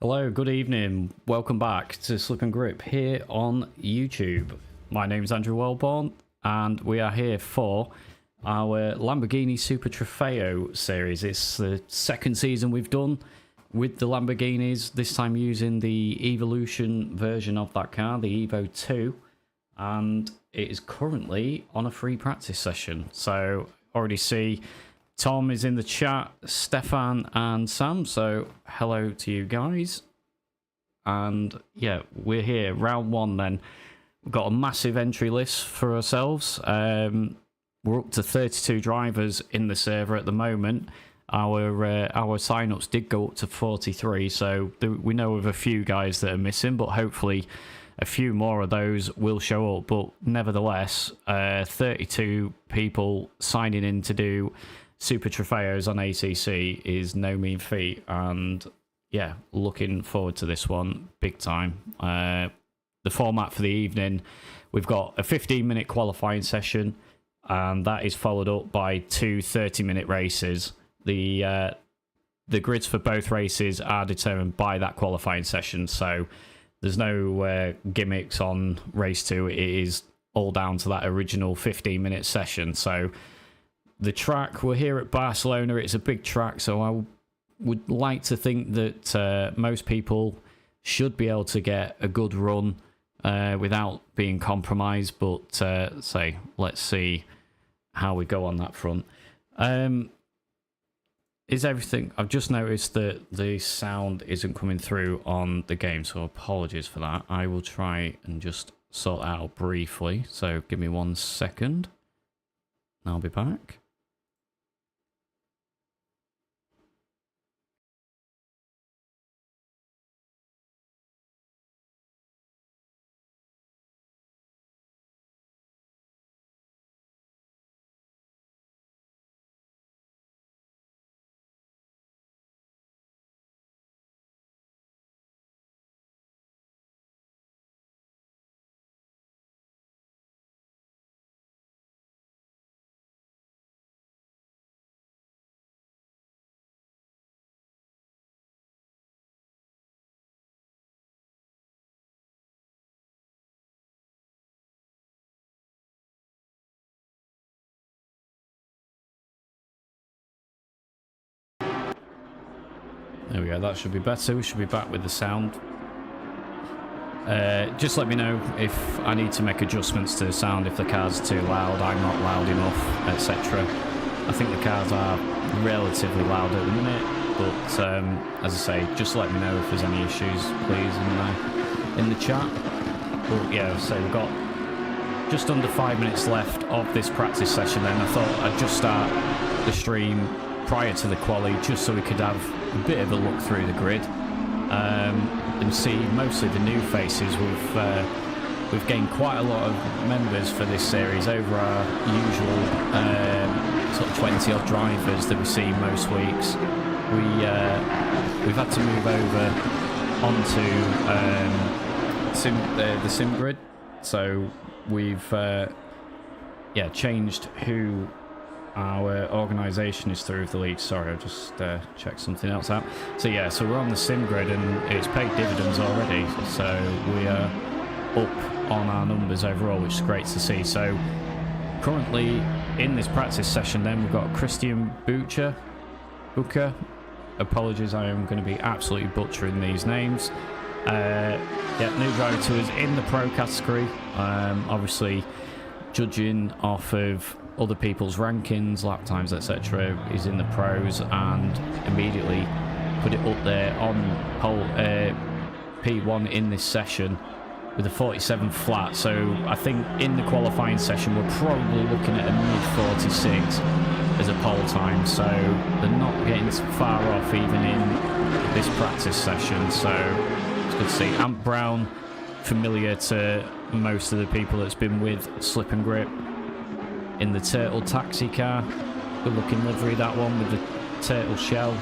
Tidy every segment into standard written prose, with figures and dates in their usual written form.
Hello, good evening. Welcome back to Slip and Grip here on YouTube. My name is Andrew Welbourn, and we are here for our Lamborghini Super Trofeo series. It's the second season we've done with the Lamborghinis, this time using the Evolution version of that car, the Evo 2, and it is currently on a free practice session. So, already see Tom is in the chat, Stefan and Sam, so hello to you guys. And yeah, we're here, round one then. We've got a massive entry list for ourselves. We're up to 32 drivers in the server at the moment. Our sign-ups did go up to 43, so we know of a few guys that are missing, but hopefully a few more of those will show up. But nevertheless, 32 people signing in to do Super Trofeos on ACC is no mean feat, and yeah, looking forward to this one big time. The format for the evening, we've got a 15-minute qualifying session, and that is followed up by two 30-minute races. The grids for both races are determined by that qualifying session, so there's no gimmicks on race 2. It is all down to that original 15-minute session. So the track, we're here at Barcelona. It's a big track, so I would like to think that most people should be able to get a good run without being compromised. But let's see how we go on that front. Is everything? I've just noticed that the sound isn't coming through on the game, so apologies for that. I will try and just sort that out briefly. So give me 1 second. I'll be back. There we go, that should be better. We should be back with the sound. Just let me know if I need to make adjustments to the sound, if the car's too loud, I'm not loud enough, etc. I think the cars are relatively loud at the minute, but as I say, just let me know if there's any issues, please, in the chat. But yeah, so we've got just under 5 minutes left of this practice session then. I thought I'd just start the stream prior to the quali, just so we could have a bit of a look through the grid and see mostly the new faces. We've gained quite a lot of members for this series over our usual sort of 20 odd drivers that we see most weeks. We've had to move over onto the sim grid, so we've changed who our organisation is through the league. Sorry, I've just checked something else out. So yeah, so we're on the sim grid and it's paid dividends already. So we are up on our numbers overall, which is great to see. So currently in this practice session then, we've got Christian Booker. Apologies, I am going to be absolutely butchering these names. New driver to us in the pro category. Obviously judging off of other people's rankings, lap times, etc. is in the pros, and immediately put it up there on pole P1 in this session with a 47 flat. So I think in the qualifying session we're probably looking at a mid-46 as a pole time, so they're not getting far off even in this practice session, so it's good to see. Amp Brown, familiar to most of the people that's been with Slip and Grip, in the turtle taxi car. Good looking livery, that one, with the turtle shell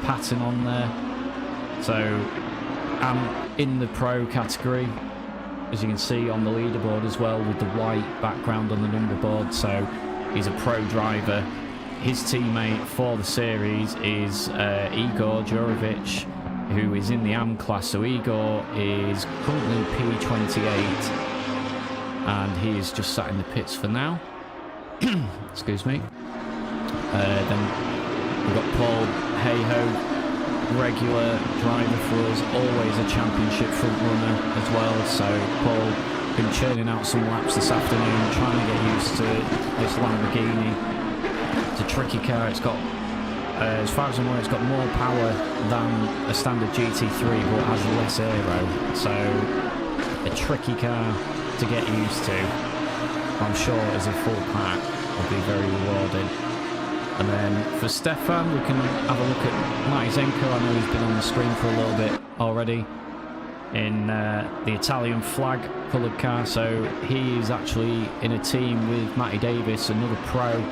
pattern on there. So I'm in the pro category, as you can see on the leaderboard as well, with the white background on the number board. So he's a pro driver. His teammate for the series is Igor Jurovic, who is in the AM class. So Igor is currently P28, and he is just sat in the pits for now. Excuse me. Then we've got Paul Hayho, regular driver for us, always a championship front runner as well. So Paul been churning out some laps this afternoon, trying to get used to this Lamborghini. It's a tricky car. It's got, as far as I'm aware, it's got more power than a standard GT3, but has less aero. So a tricky car to get used to. I'm sure as a full pack will be very rewarding. And then for Stefan, we can have a look at Matty Zenko. I know he's been on the screen for a little bit already in the Italian flag coloured car. So he is actually in a team with Matty Davis, another pro.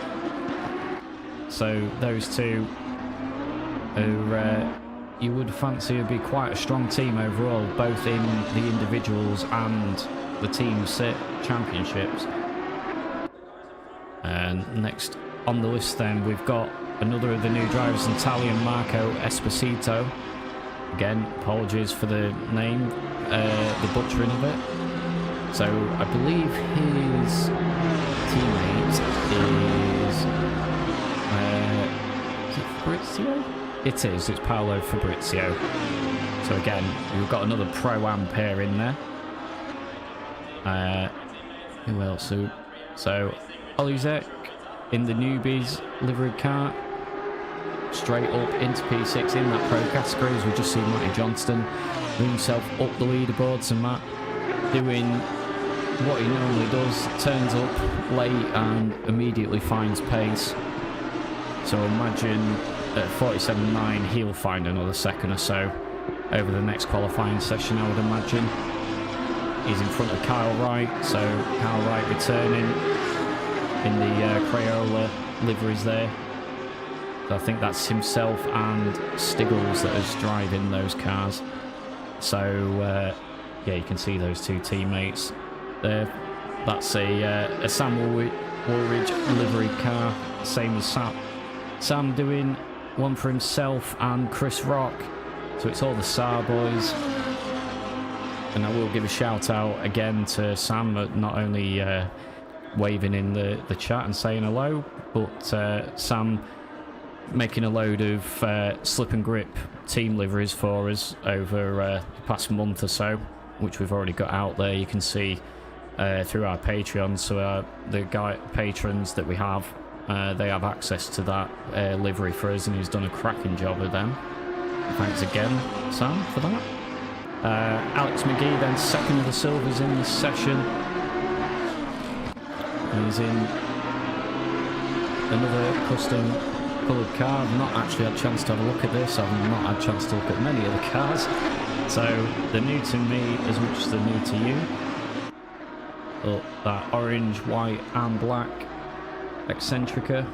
So those two who you would fancy would be quite a strong team overall, both in the individuals and the team sit championships. And next on the list then, we've got another of the new drivers, Italian Marco Esposito. Again, apologies for the name, the butchering of it. So I believe his teammate is it Fabrizio? It is, it's Paolo Fabrizio. So again, we've got another Pro-Am pair in there. Who else? So Olizek in the newbies livery car, straight up into P6 in that pro category, as we just seen Matty Johnston move himself up the leaderboards, and Matt doing what he normally does, turns up late and immediately finds pace. So imagine at 47.9 he'll find another second or so over the next qualifying session, I would imagine. He's in front of Kyle Wright, so Kyle Wright returning in the Crayola liveries there. So I think that's himself and Stiggles that is driving those cars. So yeah, you can see those two teammates there. That's a Sam Woolridge livery car, same as Sam doing one for himself and Chris Rock. So it's all the SAR boys. And I will give a shout out again to Sam, not only waving in the chat and saying hello, but Sam making a load of slip and grip team liveries for us over the past month or so, which we've already got out there. You can see through our Patreon, so the patrons that we have, they have access to that livery for us, and he's done a cracking job of them. Thanks again, Sam, for that. Alex McGee then second of the silvers in this session. He's in another custom coloured car. I've not actually had a chance to have a look at this. I've not had a chance to look at many of the cars. So they're new to me as much as they're new to you. But that orange, white and black Eccentrica,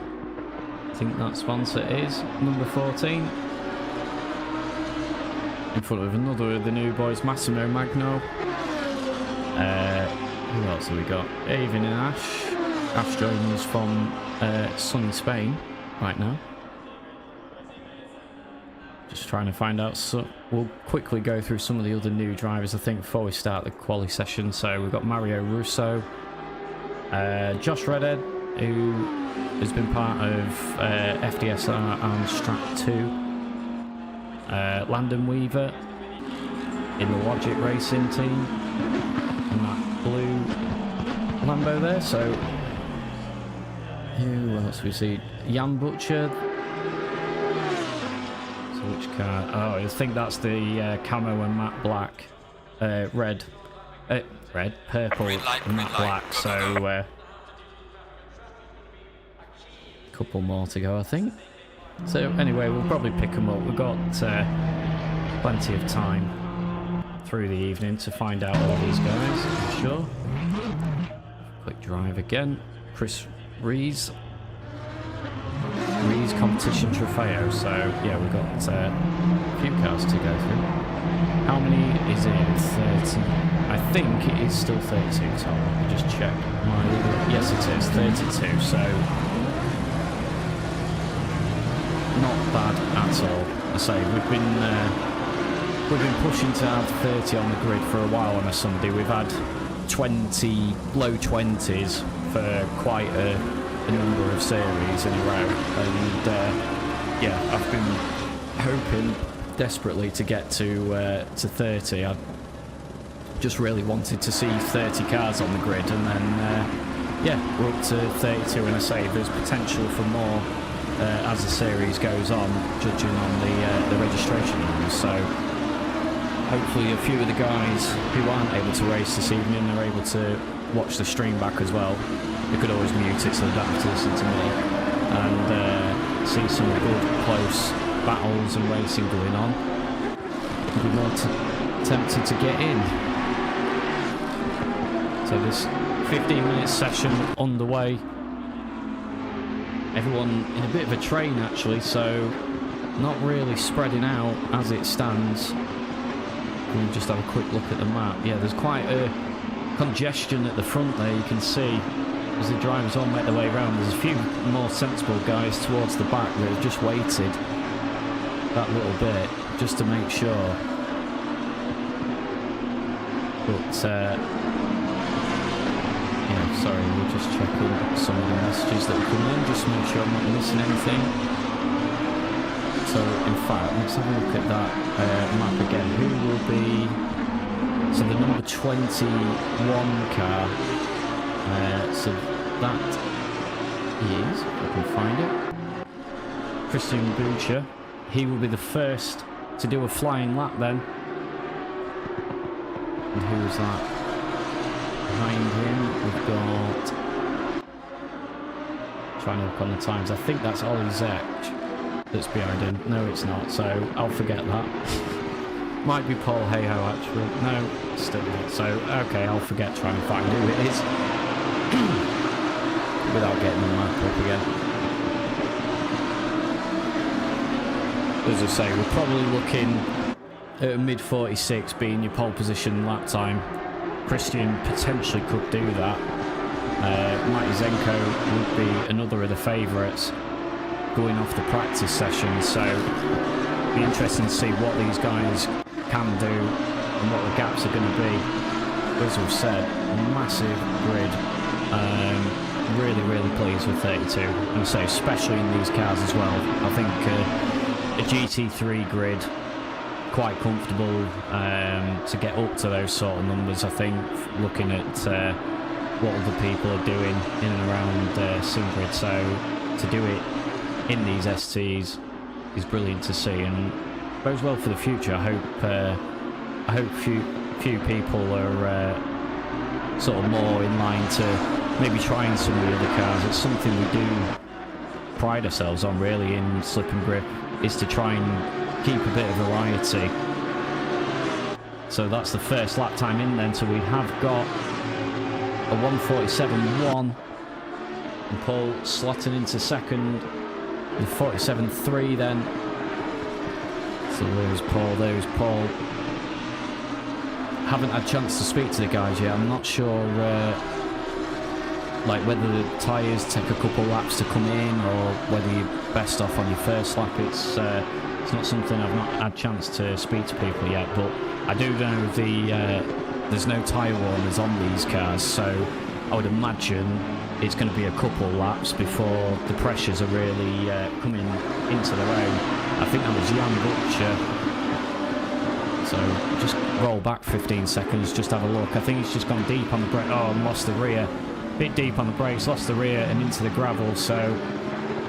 I think that sponsor is number 14. In front of another of the new boys, Massimo Magno. Who else have we got? Avon and Ash. Ash joins from sunny Spain right now. Just trying to find out. So we'll quickly go through some of the other new drivers, I think, before we start the quali session. So we've got Mario Russo, Josh Redhead, who has been part of FDSR and Strat 2. Landon Weaver in the Logic Racing team, and that blue Lambo there. So who else we see? Jan Butcher. So which car? Oh, I think that's the camo and matte black, red, purple and matte black. So couple more to go, I think. So anyway, we'll probably pick them up. We've got plenty of time through the evening to find out all these guys, I'm sure. Quick drive again. Chris Rees Competition Trofeo. So yeah, we've got a few cars to go through. How many is it? 30. I think it is still 32, Tom. Let me just check. Yes, it is 32. So not bad at all. I say we've been we've been pushing to have 30 on the grid for a while on a Sunday. We've had 20, low 20s for quite a number of series in a row. And yeah, I've been hoping desperately to get to 30. I just really wanted to see 30 cars on the grid, and then yeah, we're up to 32, and I say there's potential for more as the series goes on, judging on the registration numbers. So hopefully a few of the guys who aren't able to race this evening are able to watch the stream back as well. They could always mute it so they don't have to listen to me, and see some good close battles and racing going on. I'd be more tempted to get in. So this 15-minute session underway. Everyone in a bit of a train actually, so not really spreading out as it stands. We'll just have a quick look at the map. Yeah, there's quite a congestion at the front there, you can see, as the drivers all make their way around. There's a few more sensible guys towards the back that have just waited that little bit just to make sure. But yeah, sorry, we're just checking some of the messages that are coming in, just to make sure I'm not missing anything. So, in fact, let's have a look at that map again. Who will be... So, the number 21 car. So, that is... If I can find it. Christian Boucher. He will be the first to do a flying lap then. And who's that? Behind him, we've got... Trying to look on the times. I think that's Ollie Zech that's behind him. No, it's not, so I'll forget that. Might be Paul Hayhoe, actually. No, still not. So, okay, I'll forget trying to find who it is. Without getting the map up again. As I say, we're probably looking at a mid-46 being your pole position lap time. Christian potentially could do that. Matty Zenko would be another of the favourites going off the practice session, so it'll be interesting to see what these guys can do and what the gaps are going to be. As we've said, massive grid. Really pleased with 32, and say especially in these cars as well. I think a GT3 grid quite comfortable to get up to those sort of numbers. I think looking at what other people are doing in and around Singrid, so to do it in these STs is brilliant to see, and bodes well for the future. I hope few people are sort of more in line to maybe trying some of the other cars. It's something we do pride ourselves on really in Slip and Grip, is to try and keep a bit of variety. So that's the first lap time in then, so we have got a 1:47.1 and Paul slotting into second in 47.3 then. So there's Paul. Haven't had a chance to speak to the guys yet. I'm not sure like whether the tyres take a couple laps to come in or whether you're best off on your first lap. It's not something I've not had a chance to speak to people yet, but I do know there's no tyre warners on these cars, so I would imagine it's going to be a couple laps before the pressures are really coming into their own. I think that was Jan Butcher. So just roll back 15 seconds, just have a look. I think he's just gone deep on the brake. Oh, and lost the rear. Bit deep on the brakes, lost the rear and into the gravel. So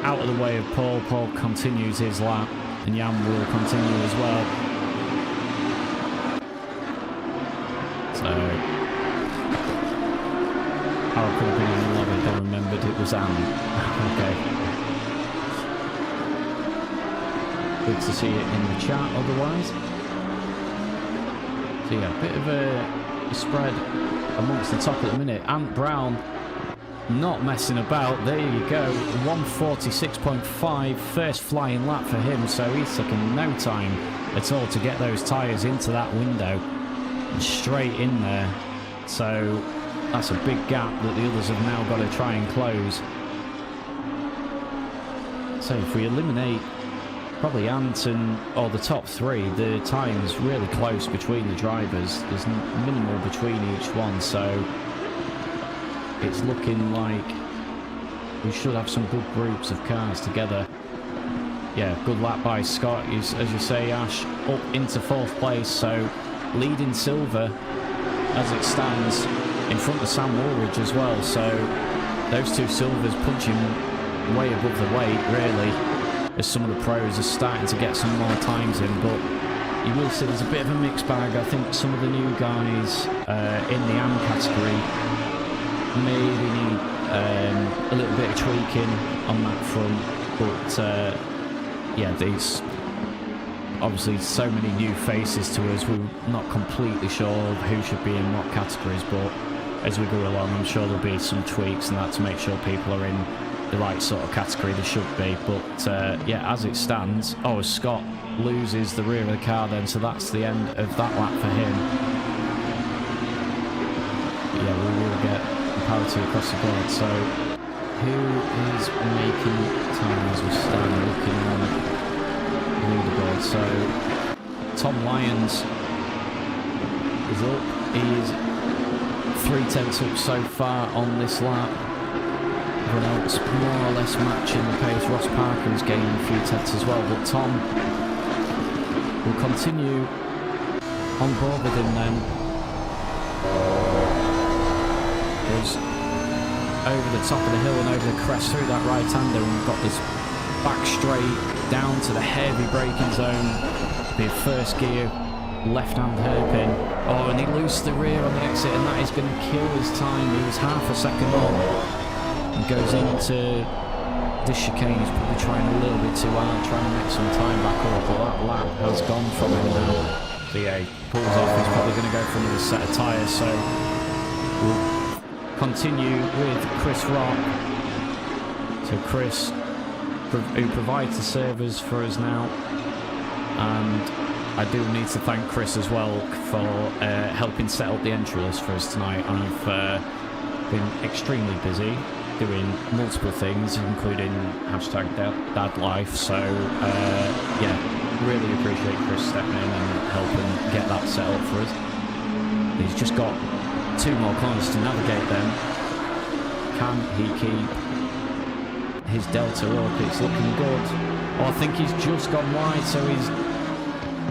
out of the way of Paul. Paul continues his lap, and Jan will continue as well. So I could have been on the 11th. I remembered it was Anne. Okay. Good to see it in the chat otherwise. So yeah, a bit of a spread amongst the top at the minute. Ant Brown not messing about. There you go. 1:46.5, first flying lap for him, so he's taken no time at all to get those tyres into that window and straight in there. So that's a big gap that the others have now got to try and close. So if we eliminate probably Ant or the top three, the time's really close between the drivers. There's minimal between each one, so it's looking like we should have some good groups of cars together. Yeah, good lap by Scott, as you say, Ash, up into 4th place, so leading silver as it stands in front of Sam Woolridge as well, so those two silvers punching way above the weight, really, as some of the pros are starting to get some more times in. But you will see there's a bit of a mixed bag. I think some of the new guys in the AM category maybe need a little bit of tweaking on that front, but yeah, these obviously so many new faces to us. We're not completely sure of who should be in what categories, but as we go along, I'm sure there'll be some tweaks and that to make sure people are in the right sort of category they should be. But yeah, as it stands, Scott loses the rear of the car then, so that's the end of that lap for him. Yeah, we will get parity across the board. So who is making time as we stand looking on the leaderboard? So Tom Lyons is up. He's 3/10 up so far on this lap. Everyone else more or less matching the pace. Ross Parker is gaining a few tenths as well, but Tom will continue on board with him then. Goes over the top of the hill and over the crest through that right-hander, and we've got this back straight down to the heavy braking zone. The first gear, left-hand hairpin. And he loosed the rear on the exit, and that is going to kill his time. He was half a second on. And goes into this chicane. He's probably trying a little bit too hard, trying to make some time back up, but that lap has gone from him now. So yeah, he pulls off. He's probably going to go for another set of tyres, so we'll continue with Chris Rock. So Chris, who provides the servers for us now, and I do need to thank Chris as well for helping set up the entry list for us tonight. I've been extremely busy doing multiple things, including #DadLife, so yeah, really appreciate Chris stepping in and helping get that set up for us. He's just got 2 more corners to navigate then. Can he keep his delta up? It's looking good. I think he's just gone wide, so he's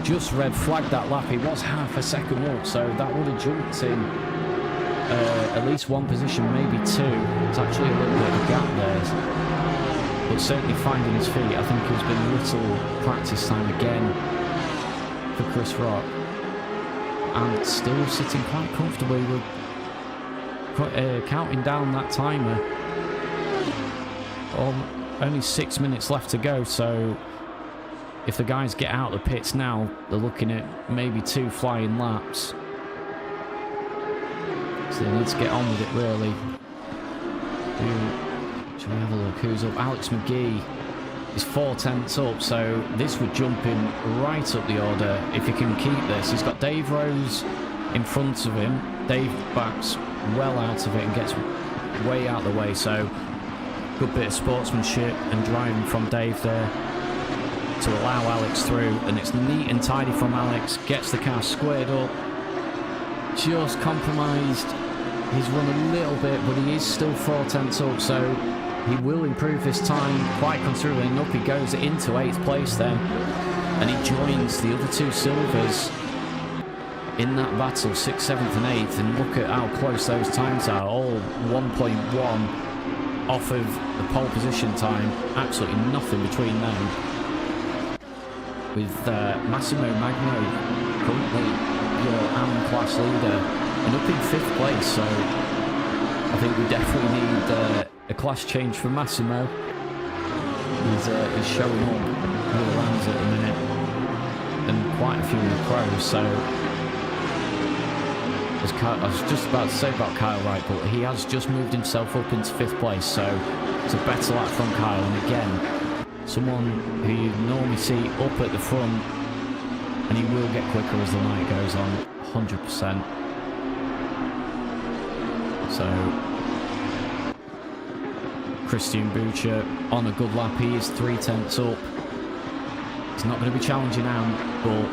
just red flagged that lap. He was half a second up, so that would have jumped him at least 1 position, maybe 2. It's actually a little bit of a gap there, but certainly finding his feet. I think there's been little practice time again for Chris Rock, and still sitting quite comfortably with counting down that timer. Only 6 minutes left to go, so if the guys get out of the pits now, they're looking at maybe 2 flying laps. So they need to get on with it, really. Shall we have a look? Who's up? Alex McGee is 4/10 up, so this would jump him right up the order if he can keep this. He's got Dave Rose in front of him. Dave backs well out of it and gets way out of the way, so good bit of sportsmanship and driving from Dave there to allow Alex through, and it's neat and tidy from Alex. Gets the car squared up, just compromised his run a little bit, but he is still 4/10 up, so he will improve his time quite considerably, and up he goes into 8th place then, and he joins the other 2 silvers in that battle, 6th, 7th and 8th, and look at how close those times are, all 1.1 off of the pole position time, absolutely nothing between them, with Massimo Magno currently your AM class leader and up in 5th place, so I think we definitely need a class change for Massimo. He's showing up all around at the minute, and quite a few of the pros, so I was just about to say about Kyle Wright, but he has just moved himself up into 5th place, so it's a better lap from Kyle, and again, someone who you normally see up at the front, and he will get quicker as the night goes on, 100%. So Christian Boucher on a good lap. He is 3/10 up. He's not going to be challenging Ant, but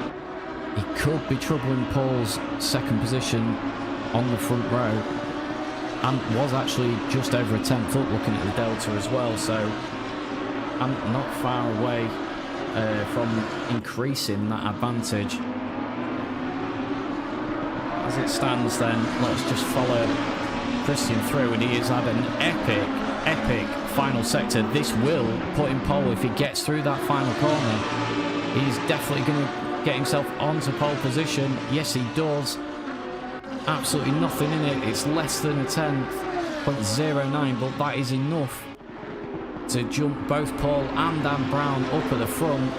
he could be troubling Paul's second position on the front row. Ant was actually just over a tenth up looking at the delta as well, so Ant not far away from increasing that advantage. As it stands then, let's just follow Christian through, and he has had an epic final sector. This will put him pole if he gets through that final corner. He's definitely going to get himself onto pole position. Yes, he does. Absolutely nothing in it. It's less than a tenth, 0.09, but that is enough to jump both Paul and Dan Brown up at the front.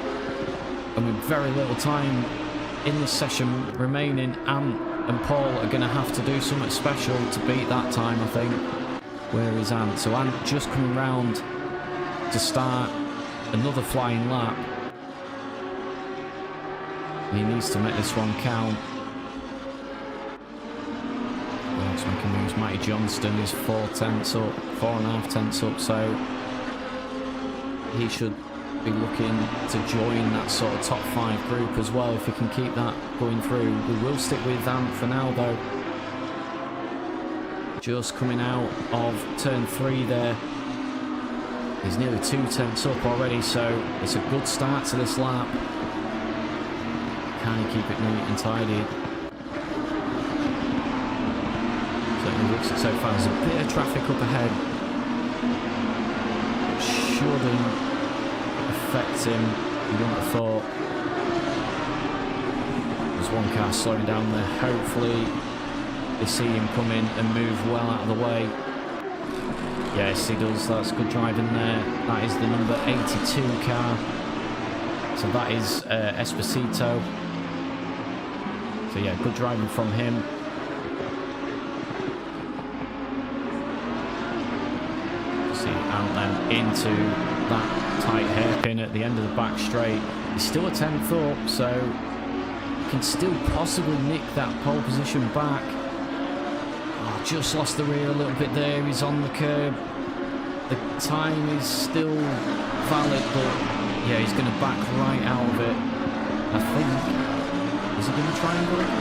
And with very little time in this session remaining, Ant and Paul are going to have to do something special to beat that time, I think. Where is Ant? So Ant just coming round to start another flying lap. He needs to make this one count. Alex making moves. Matty Johnston is 4.5 tenths up, so he should be looking to join that sort of top 5 group as well if he can keep that going through. We will stick with Ant for now though. Just coming out of turn 3 there. He's nearly 2 tenths up already, so it's a good start to this lap. Can he keep it neat and tidy? Certainly looks it so far. There's a bit of traffic up ahead. Shouldn't affect him, you wouldn't have thought. There's one car slowing down there. Hopefully they see him come in and move well out of the way. Yes, he does. That's good driving there. That is the number 82 car. So that is Esposito. So yeah, good driving from him. See Ant then into that tight hairpin at the end of the back straight. He's still a 10th up, so can still possibly nick that pole position back. Oh, just lost the rear a little bit there. He's on the curb. The time is still valid, but yeah, he's going to back right out of it. I think. Is he going to triangle it?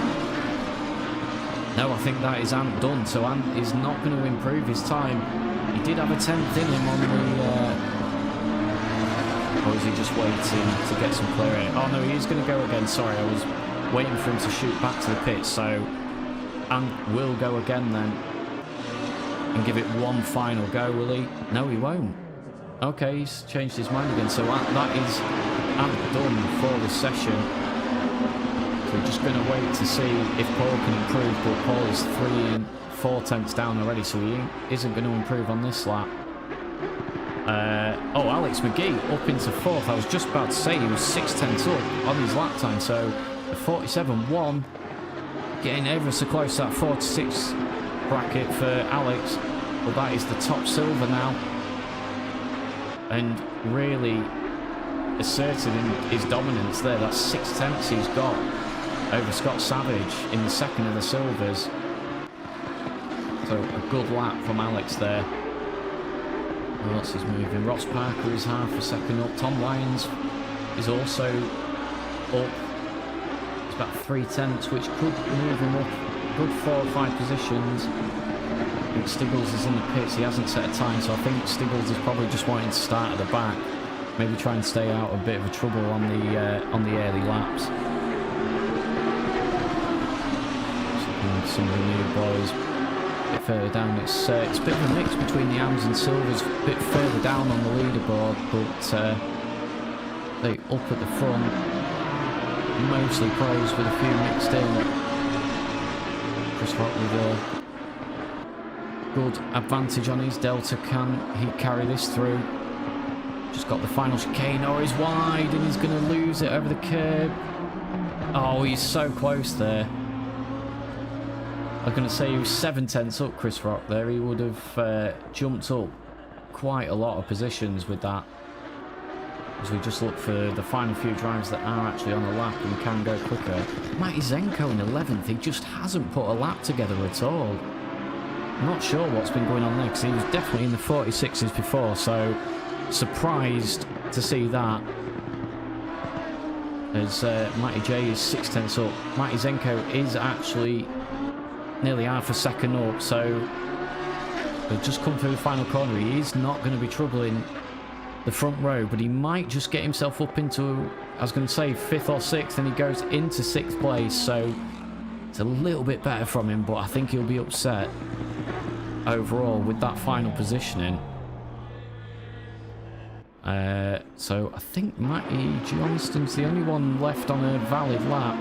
No, I think that is Ant done. So Ant is not going to improve his time. He did have a 10th in him on the. Or is he just waiting to get some clear air? Oh no, he is going to go again. Sorry, I was waiting for him to shoot back to the pit. So Ant will go again then. And give it one final go, will he? No, he won't. Okay, he's changed his mind again. So that is Ant done for the session. So we're just going to wait to see if Paul can improve. But Paul is 3 and 4 tenths down already, so he isn't going to improve on this lap. Oh, Alex McGee up into 4th. I was just about to say he was 6 tenths up on his lap time. So a 47.1, getting ever so close to that 4 to 6 bracket for Alex. But that is the top silver now. And really asserted in his dominance there. That's 6 tenths he's got over Scott Savage in the second of the silvers. So a good lap from Alex there. Who else is moving? Ross Parker is half a second up. Tom Lyons is also up. It's about 3 tenths, which could move him up good 4 or 5 positions. I think Stiggles is in the pits. He hasn't set a time, so I think Stiggles is probably just wanting to start at the back. Maybe try and stay out a bit of a trouble on the early laps. Some of the new boys a bit further down. It's a bit of a mix between the Ams and Silvers, a bit further down on the leaderboard, but they up at the front, mostly pros with a few mixed in. Chris Rock with a good advantage on his Delta. Can he carry this through? Just got the final chicane. Oh, he's wide and he's going to lose it over the curb. Oh, he's so close there. I was going to say he was 7 tenths up, Chris Rock there. He would have jumped up quite a lot of positions with that. As we just look for the final few drives that are actually on the lap and can go quicker. Matty Zenko in 11th. He just hasn't put a lap together at all. I'm not sure what's been going on there, because he was definitely in the 46s before, so surprised to see that. as Matty J is 6/10 up. Matty Zenko is actually nearly half a second up, so they've just come through the final corner. He is not going to be troubling the front row, but he might just get himself up into, I was going to say 5th or 6th, and he goes into 6th place, so it's a little bit better from him, but I think he'll be upset overall with that final positioning. So I think Matty Johnston's the only one left on a valid lap,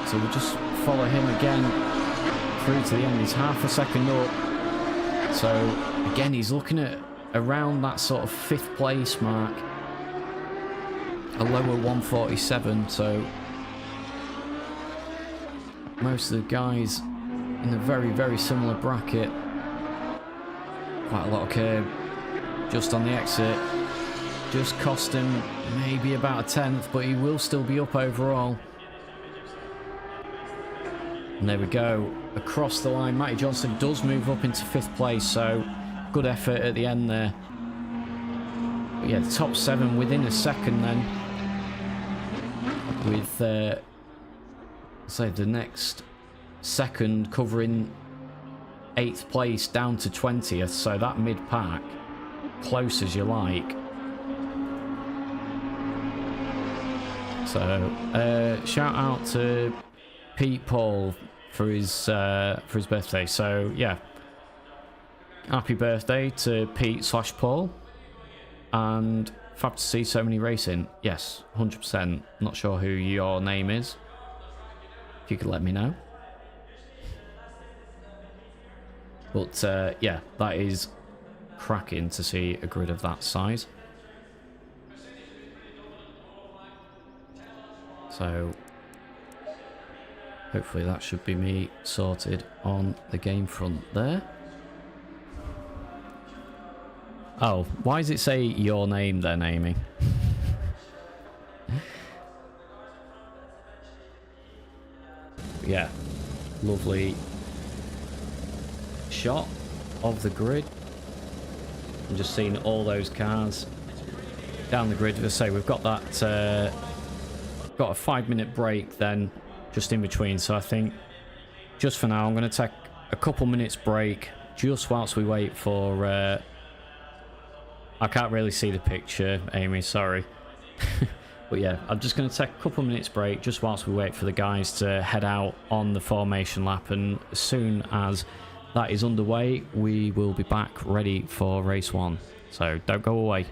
so we'll just follow him again through to the end. He's half a second up, so again he's looking at around that sort of 5th place mark, a lower 147, so most of the guys in a very, very similar bracket. Quite a lot of curb just on the exit, just cost him maybe about a 10th, but he will still be up overall. And there we go, across the line. Matty Johnston does move up into 5th place, so good effort at the end there. But yeah, the top 7 within a second then, with say the next second covering 8th place down to 20th, so that mid-pack, close as you like. So shout out to Pete Paul for his birthday. So yeah, happy birthday to Pete/Paul, and fab to see so many racing. Yes, 100%. Not sure who your name is. If you could let me know. But yeah, that is cracking to see a grid of that size. So hopefully that should be me sorted on the game front there. Oh, why does it say your name then, Amy? Yeah, lovely shot of the grid. I'm just seeing all those cars down the grid. As I say, we've got that got a 5-minute break then just in between, so I think just for now I'm going to take a couple minutes break just whilst we wait for I can't really see the picture, Amy, sorry. But yeah, I'm just going to take a couple minutes break just whilst we wait for the guys to head out on the formation lap, and as soon as that is underway we will be back ready for race 1, so don't go away.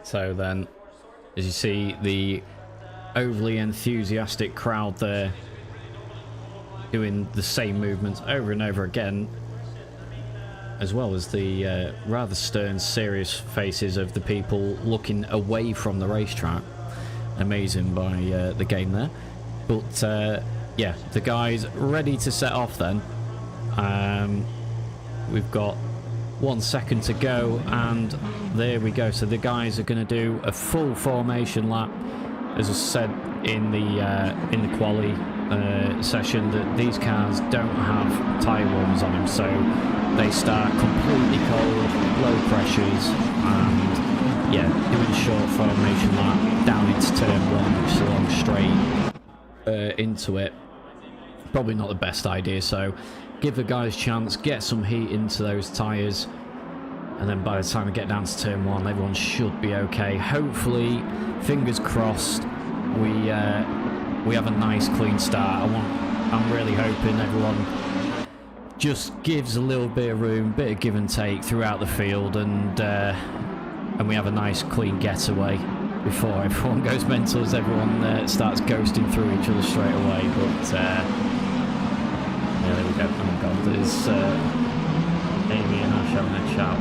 So then, as you see, the overly enthusiastic crowd there doing the same movements over and over again, as well as the rather stern, serious faces of the people looking away from the racetrack. Amazing by the game there. But yeah, the guys ready to set off then. We've got 1 second to go, and there we go. So the guys are going to do a full formation lap. As I said in the quali session, that these cars don't have tyre warmers on them, so they start completely cold, low pressures, and yeah, doing a short formation lap down into turn 1, which is a long straight into it. Probably not the best idea, so give the guys a chance, get some heat into those tyres, and then by the time we get down to turn 1, everyone should be okay. Hopefully, fingers crossed, we have a nice clean start. I'm really hoping everyone just gives a little bit of room, bit of give and take throughout the field, and we have a nice clean getaway before everyone goes mental, as everyone starts ghosting through each other straight away. But yeah, there we go. Oh my god, there's Amy and Ash having a chat.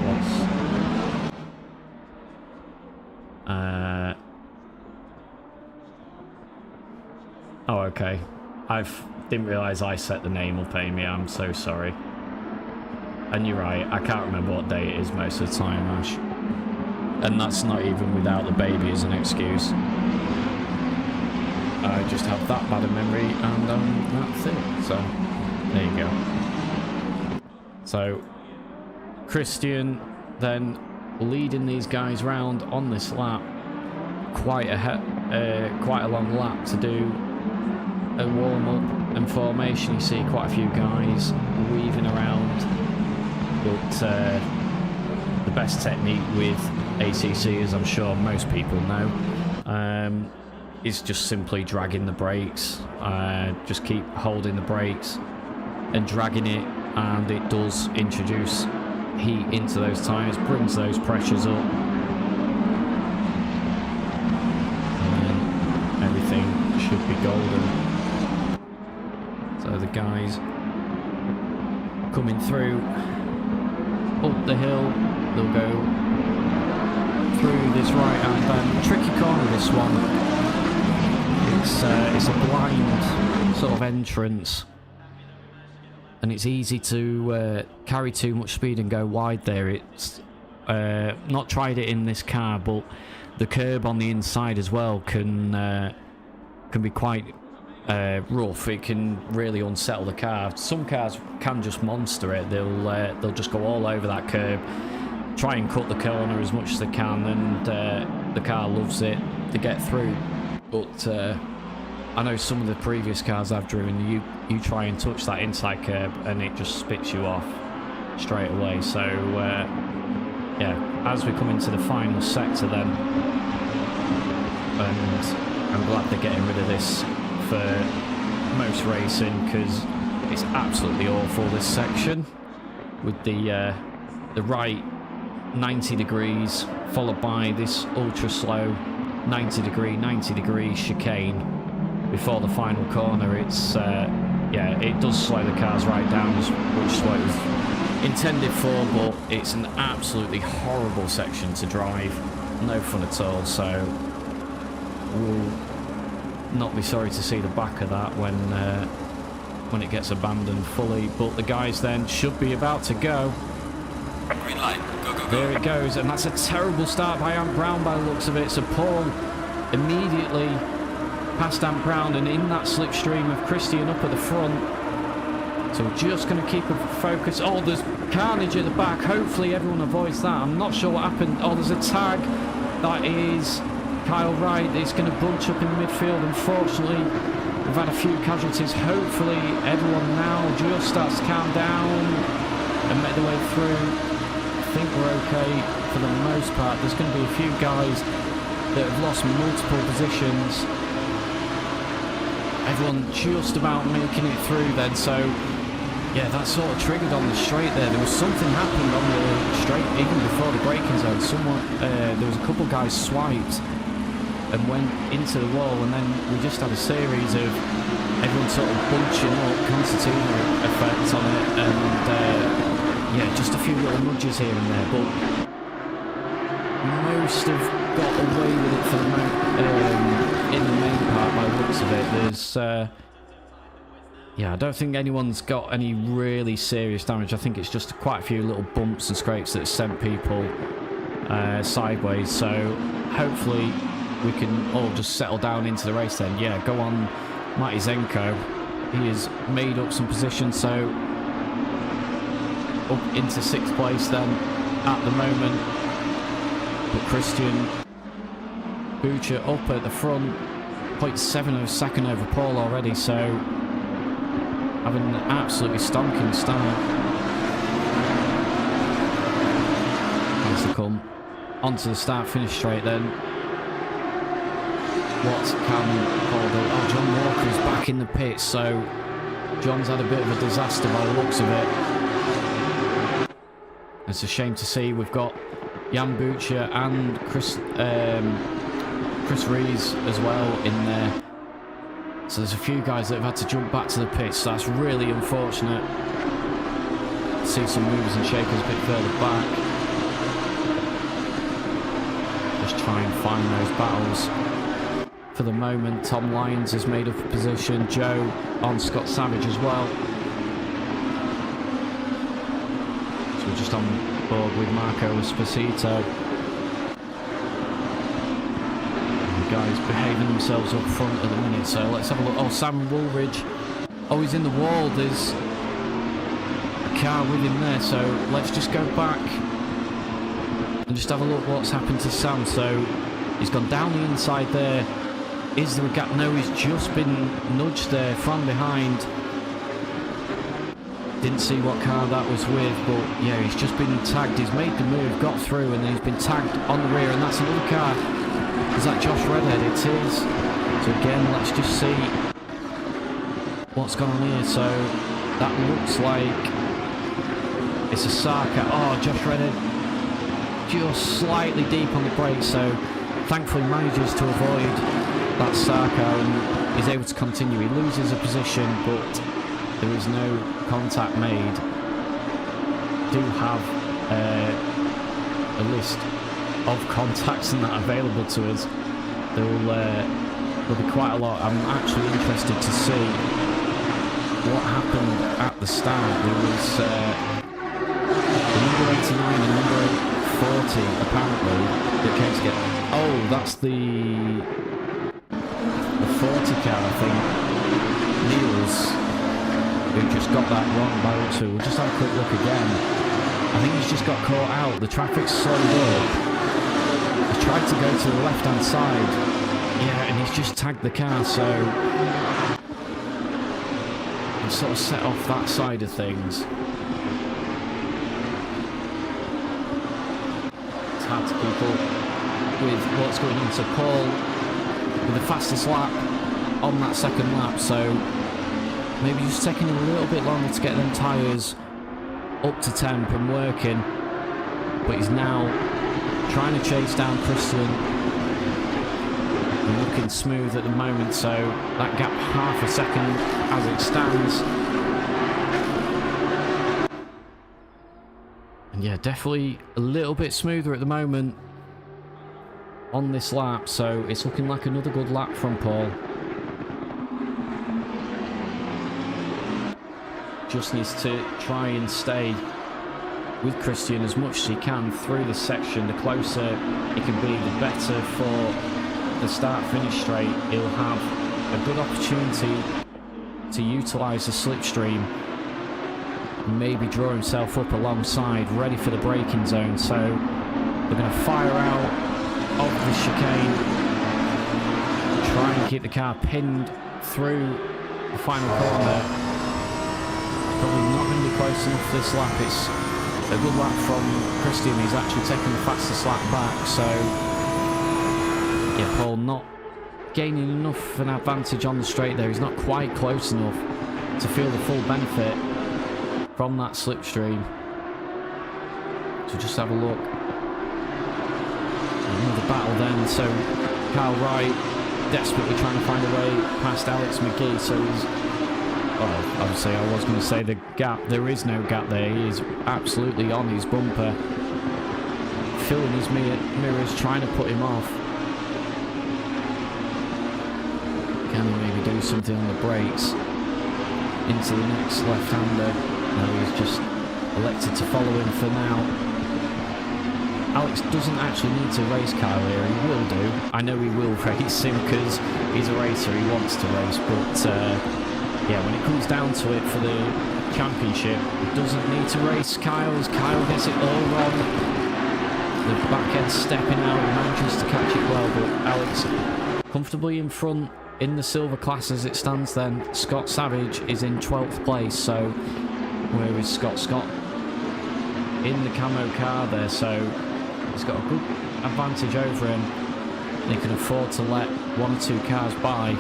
Oh, okay. Didn't realise I set the name up, Amy. I'm so sorry. And you're right, I can't remember what day it is most of the time, Ash. And that's not even without the baby as an excuse. I just have that bad a memory, and that's it. So, there you go. So, Christian then leading these guys round on this lap. Quite a long lap to do a warm-up and formation. You see quite a few guys weaving around, but the best technique with ACC, as I'm sure most people know, is just simply dragging the brakes. Just keep holding the brakes and dragging it, and it does introduce heat into those tyres, brings those pressures up, and then everything should be golden. So the guys coming through up the hill, they'll go through this right hand bend. Tricky corner, this one. It's a blind sort of entrance, and it's easy to carry too much speed and go wide there. It's not tried it in this car, but the curb on the inside as well can be quite rough. It can really unsettle the car. Some cars can just monster it. They'll just go all over that curb, try and cut the corner as much as they can, and the car loves it to get through. But I know some of the previous cars I've driven, you try and touch that inside curb and it just spits you off straight away. So yeah, as we come into the final sector then, and I'm glad they're getting rid of this for most racing, because it's absolutely awful, this section, with the right 90 degrees followed by this ultra slow 90 degree chicane before the final corner. It's yeah, it does slow the cars right down, which is what it was intended for, but it's an absolutely horrible section to drive, no fun at all. So we'll not be sorry to see the back of that when it gets abandoned fully. But the guys then should be about to go. Green light, go, go, go. There it goes, and that's a terrible start by Ant Brown by the looks of it. So Paul immediately past Ant Brown, and in that slipstream of Christian up at the front. So we're just going to keep a focus. Oh, there's carnage at the back. Hopefully everyone avoids that. I'm not sure what happened. Oh, there's a tag. That is Kyle Wright. It's going to bunch up in the midfield. Unfortunately, we've had a few casualties. Hopefully everyone now just starts to calm down and make their way through. I think we're okay for the most part. There's going to be a few guys that have lost multiple positions. Everyone just about making it through then, so Yeah, that sort of triggered on the straight there. There was something happened on the straight even before the braking zone. There was a couple guys swiped and went into the wall, and then we just had a series of everyone sort of bunching up, concertina effects on it, and yeah, just a few little nudges here and there, but most have got away with it for in the main part by the looks of it. There's yeah, I don't think anyone's got any really serious damage. I think it's just quite a few little bumps and scrapes that sent people sideways. So hopefully we can all just settle down into the race then. Yeah, go on, Matty Zenko. He has made up some positions, so up into 6th place then at the moment. But Christian Boucher up at the front, 0.7 of a second over Paul already, so having an absolutely stonking start. Has to come onto the start-finish straight then. What can Paul do? Oh, John Walker is back in the pits, so John's had a bit of a disaster by the looks of it. It's a shame to see. We've got Jan Boucher and Chris Rees as well in there. So there's a few guys that have had to jump back to the pits, so that's really unfortunate. See some movers and shakers a bit further back. Just try and find those battles. For the moment, Tom Lyons has made up a position. Joe on Scott Savage as well. So we're just on board with Marco Esposito. Guys behaving themselves up front at the minute, so let's have a look. Oh, Sam Woolridge. Oh, he's in the wall. There's a car with him there, so let's just go back and just have a look what's happened to Sam. So he's gone down the inside there. Is there a gap? No, he's just been nudged there from behind. Didn't see what car that was with, but yeah, he's just been tagged. He's made the move, got through, and then he's been tagged on the rear, and that's another car. Is that Josh Redhead? It is. So again, let's just see what's going on here. So that looks like it's a Saka. Oh, Josh Redhead just slightly deep on the brakes, so thankfully manages to avoid that Saka and is able to continue. He loses a position, but there is no contact made. Do have a list of contacts and that available to us. There'll be quite a lot. I'm actually interested to see what happened at the start. There was the number 89 and number 40 apparently that came to get. Oh, that's the 40 car, I think. Niels, who just got that wrong by two. We'll just have a quick look again. I think he's just got caught out. The traffic's slowed up. Tried to go to the left-hand side, yeah, and he's just tagged the car, so he's sort of set off that side of things. It's hard to keep up with what's going on. So Paul with the fastest lap on that second lap, so maybe just taking a little bit longer to get them tyres up to temp and working, but he's now trying to chase down Christian. Looking smooth at the moment, so that gap half a second as it stands. And yeah, definitely a little bit smoother at the moment on this lap, so it's looking like another good lap from Paul. Just needs to try and stay with Christian as much as he can through this section. The closer it can be, the better for the start-finish straight. He'll have a good opportunity to utilise the slipstream and maybe draw himself up alongside, ready for the braking zone. So we're going to fire out of the chicane, try and keep the car pinned through the final corner. Probably not going to be close enough this lap. It's a good lap from Christian. He's actually taken the fastest lap back, so yeah, Paul not gaining enough of an advantage on the straight there. He's not quite close enough to feel the full benefit from that slipstream. So just have a look. Another battle then. So Kyle Wright desperately trying to find a way past Alex McGee. So he's... Oh, obviously I was going to say the gap. There is no gap there. He is absolutely on his bumper. Filling his mirrors, trying to put him off. Can he maybe do something on the brakes? Into the next left-hander. No, he's just elected to follow him for now. Alex doesn't actually need to race Kyle here. He will do. I know he will race him because he's a racer. He wants to race. But yeah, when it comes down to it for the championship, he doesn't need to race Kyle as Kyle gets it all wrong. The back end stepping out. He manages to catch it well, but Alex comfortably in front. In the silver class as it stands then, Scott Savage is in 12th place, so where is Scott? Scott in the camo car there, so he's got a good advantage over him. He can afford to let 1 or 2 cars by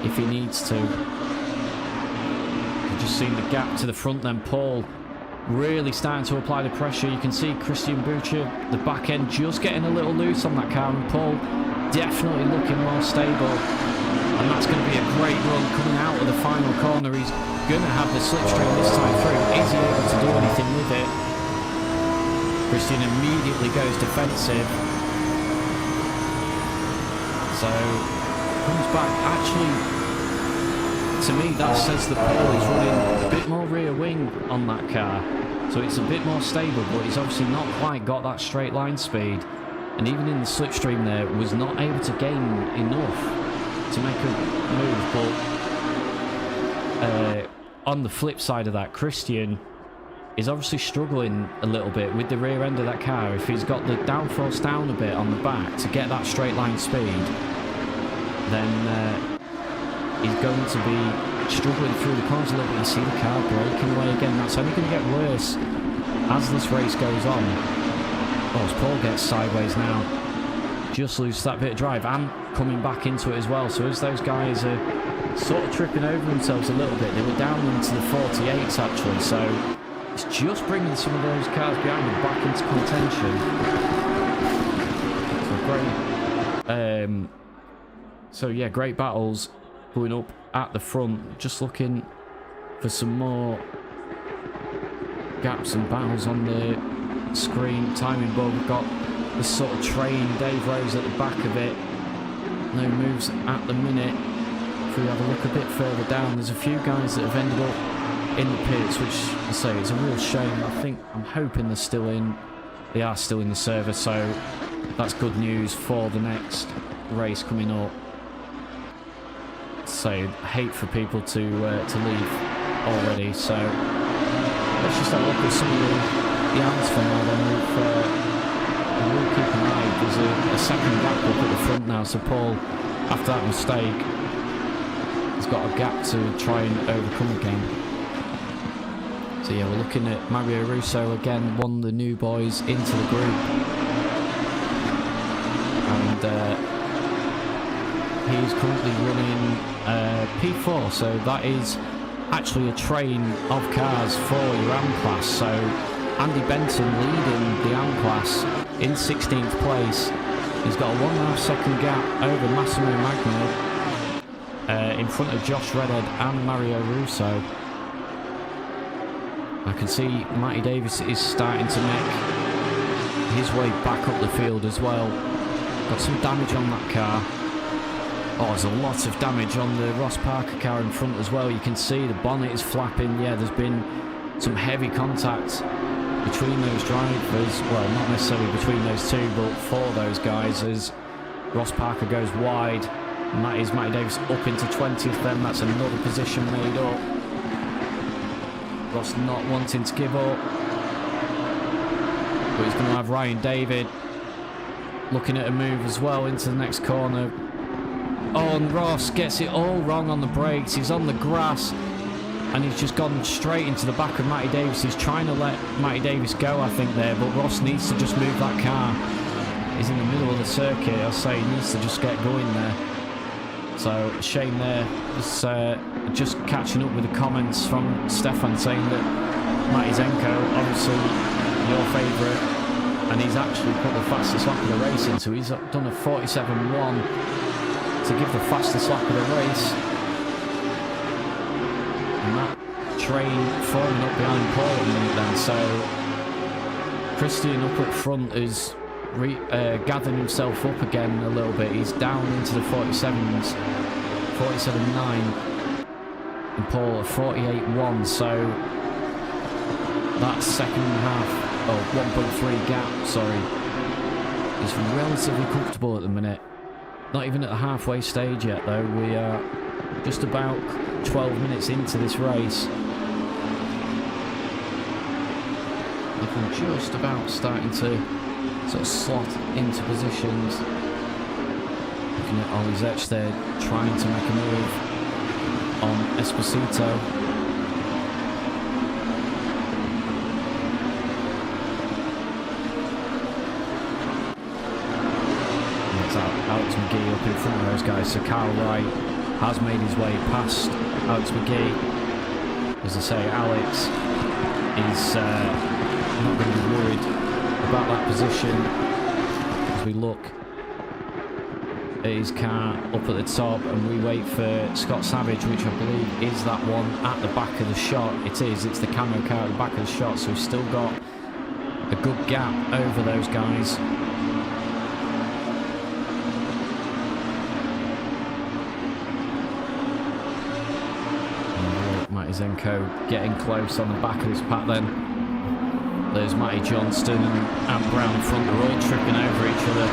if he needs to. You've just seen the gap to the front then, Paul really starting to apply the pressure. You can see Christian Boucher, the back end just getting a little loose on that car, and Paul definitely looking more stable. And that's going to be a great run coming out of the final corner. He's going to have the slipstream this time through. Is he able to do anything with it? Christian immediately goes defensive. So, comes back. Actually, to me, that says that Paul is running a bit more rear wing on that car. So it's a bit more stable, but he's obviously not quite got that straight line speed. And even in the slipstream there, was not able to gain enough to make a move, but on the flip side of that, Christian is obviously struggling a little bit with the rear end of that car. If he's got the downforce down a bit on the back to get that straight line speed, then he's going to be struggling through the corners a little bit. You see the car breaking away again. That's only going to get worse as this race goes on. Oh, as Paul gets sideways now, just loses that bit of drive and coming back into it as well. So as those guys are sort of tripping over themselves a little bit, they were down into the 48s actually, so it's just bringing some of those cars behind them back into contention. So great, yeah, great battles going up at the front. Just looking for some more gaps and battles on the screen. Timing board, we've got this sort of train, Dave Rose at the back of it. No moves at the minute. If we have a look a bit further down, there's a few guys that have ended up in the pits, which I say is a real shame. I'm hoping they're still in. They are still in the service, so that's good news for the next race coming up. So hate for people to leave already. So let's just have a look at some of the answers for now. Then we'll keep an eye. There's a second gap up at the front now. So Paul, after that mistake, has got a gap to try and overcome again. So yeah, we're looking at Mario Russo again, one of the new boys into the group, and he's currently running P4. So that is actually a train of cars for your AM class. So Andy Benton leading the AM class in 16th place. He's got a 1.5 second gap over Massimo Magno in front of Josh Redhead and Mario Russo. I can see Matty Davis is starting to make his way back up the field as well. Got some damage on that car. Oh, there's a lot of damage on the Ross Parker car in front as well. You can see the bonnet is flapping. Yeah, there's been some heavy contact between those drivers. Well, not necessarily between those two, but for those guys as Ross Parker goes wide. And that is Matty Davis up into 20th then. That's another position made up. Ross not wanting to give up. But he's going to have Ryan David looking at a move as well into the next corner. Oh, and Ross gets it all wrong on the brakes. He's on the grass and he's just gone straight into the back of Matty Davis. He's trying to let Matty Davis go, I think, there, but Ross needs to just move that car. He's in the middle of the circuit. I'll say he needs to just get going there. So, shame there. Just catching up with the comments from Stefan saying that Matty Zenko, obviously your favourite, and he's actually put the fastest lap of the race in, so he's done a 47.1 to give the fastest lap of the race. And that train forming up behind Paul at the minute then, so Christian up at front is gathering himself up again a little bit. He's down into the 47s, 47.9, and Paul at 48.1, so that second half, 1.3 gap, sorry, is relatively comfortable at the minute. Not even at the halfway stage yet though. We are just about 12 minutes into this race. Looking just about starting to sort of slot into positions. Looking at Ollie Zetch there trying to make a move on Esposito. Alex McGee up in front of those guys, so Kyle Wright has made his way past Alex McGee. As I say, Alex is not going to be worried about that position as we look at his car up at the top and we wait for Scott Savage, which I believe is that one at the back of the shot. It is, it's the camo car at the back of the shot, so we've still got a good gap over those guys. Zenko getting close on the back of this pack then. There's Matty Johnston and Ant Brown in front. They're all tripping over each other.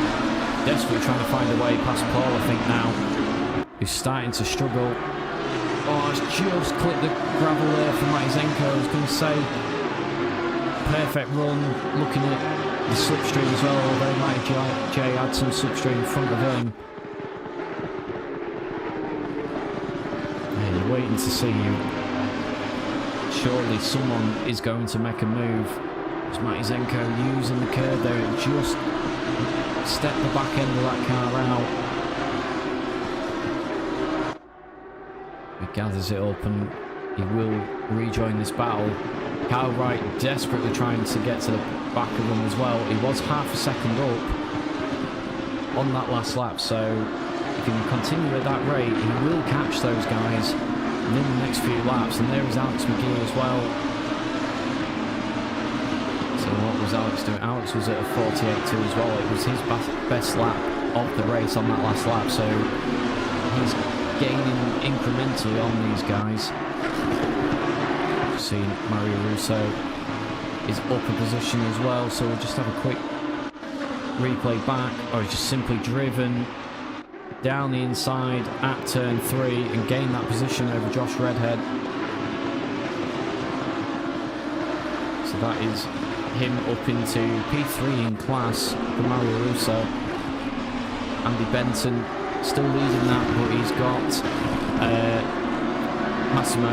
Desperately trying to find a way past Paul, I think now. Who's starting to struggle. Oh, it's just clipped the gravel there for Matty Zenko. I was going to say, perfect run. Looking at the slipstream as well, although Matty J had some slipstream in front of him. Hey, you're waiting to see you. Surely someone is going to make a move. It's Matty Zenko using the curve there and just step the back end of that car out. He gathers it up and he will rejoin this battle. Kyle Wright desperately trying to get to the back of him as well. He was half a second up on that last lap, so if he can continue at that rate, he will catch those guys in the next few laps. And there is Alex McGee as well. So what was Alex doing? Alex was at a 48.2 as well. It was his best lap of the race on that last lap, so he's gaining incrementally on these guys. You've seen Mario Russo is up a position as well, so we'll just have a quick replay back. Or he's just simply driven down the inside at turn 3 and gain that position over Josh Redhead. So that is him up into P3 in class for Mario Russo. Andy Benton still leading that, but he's got Massimo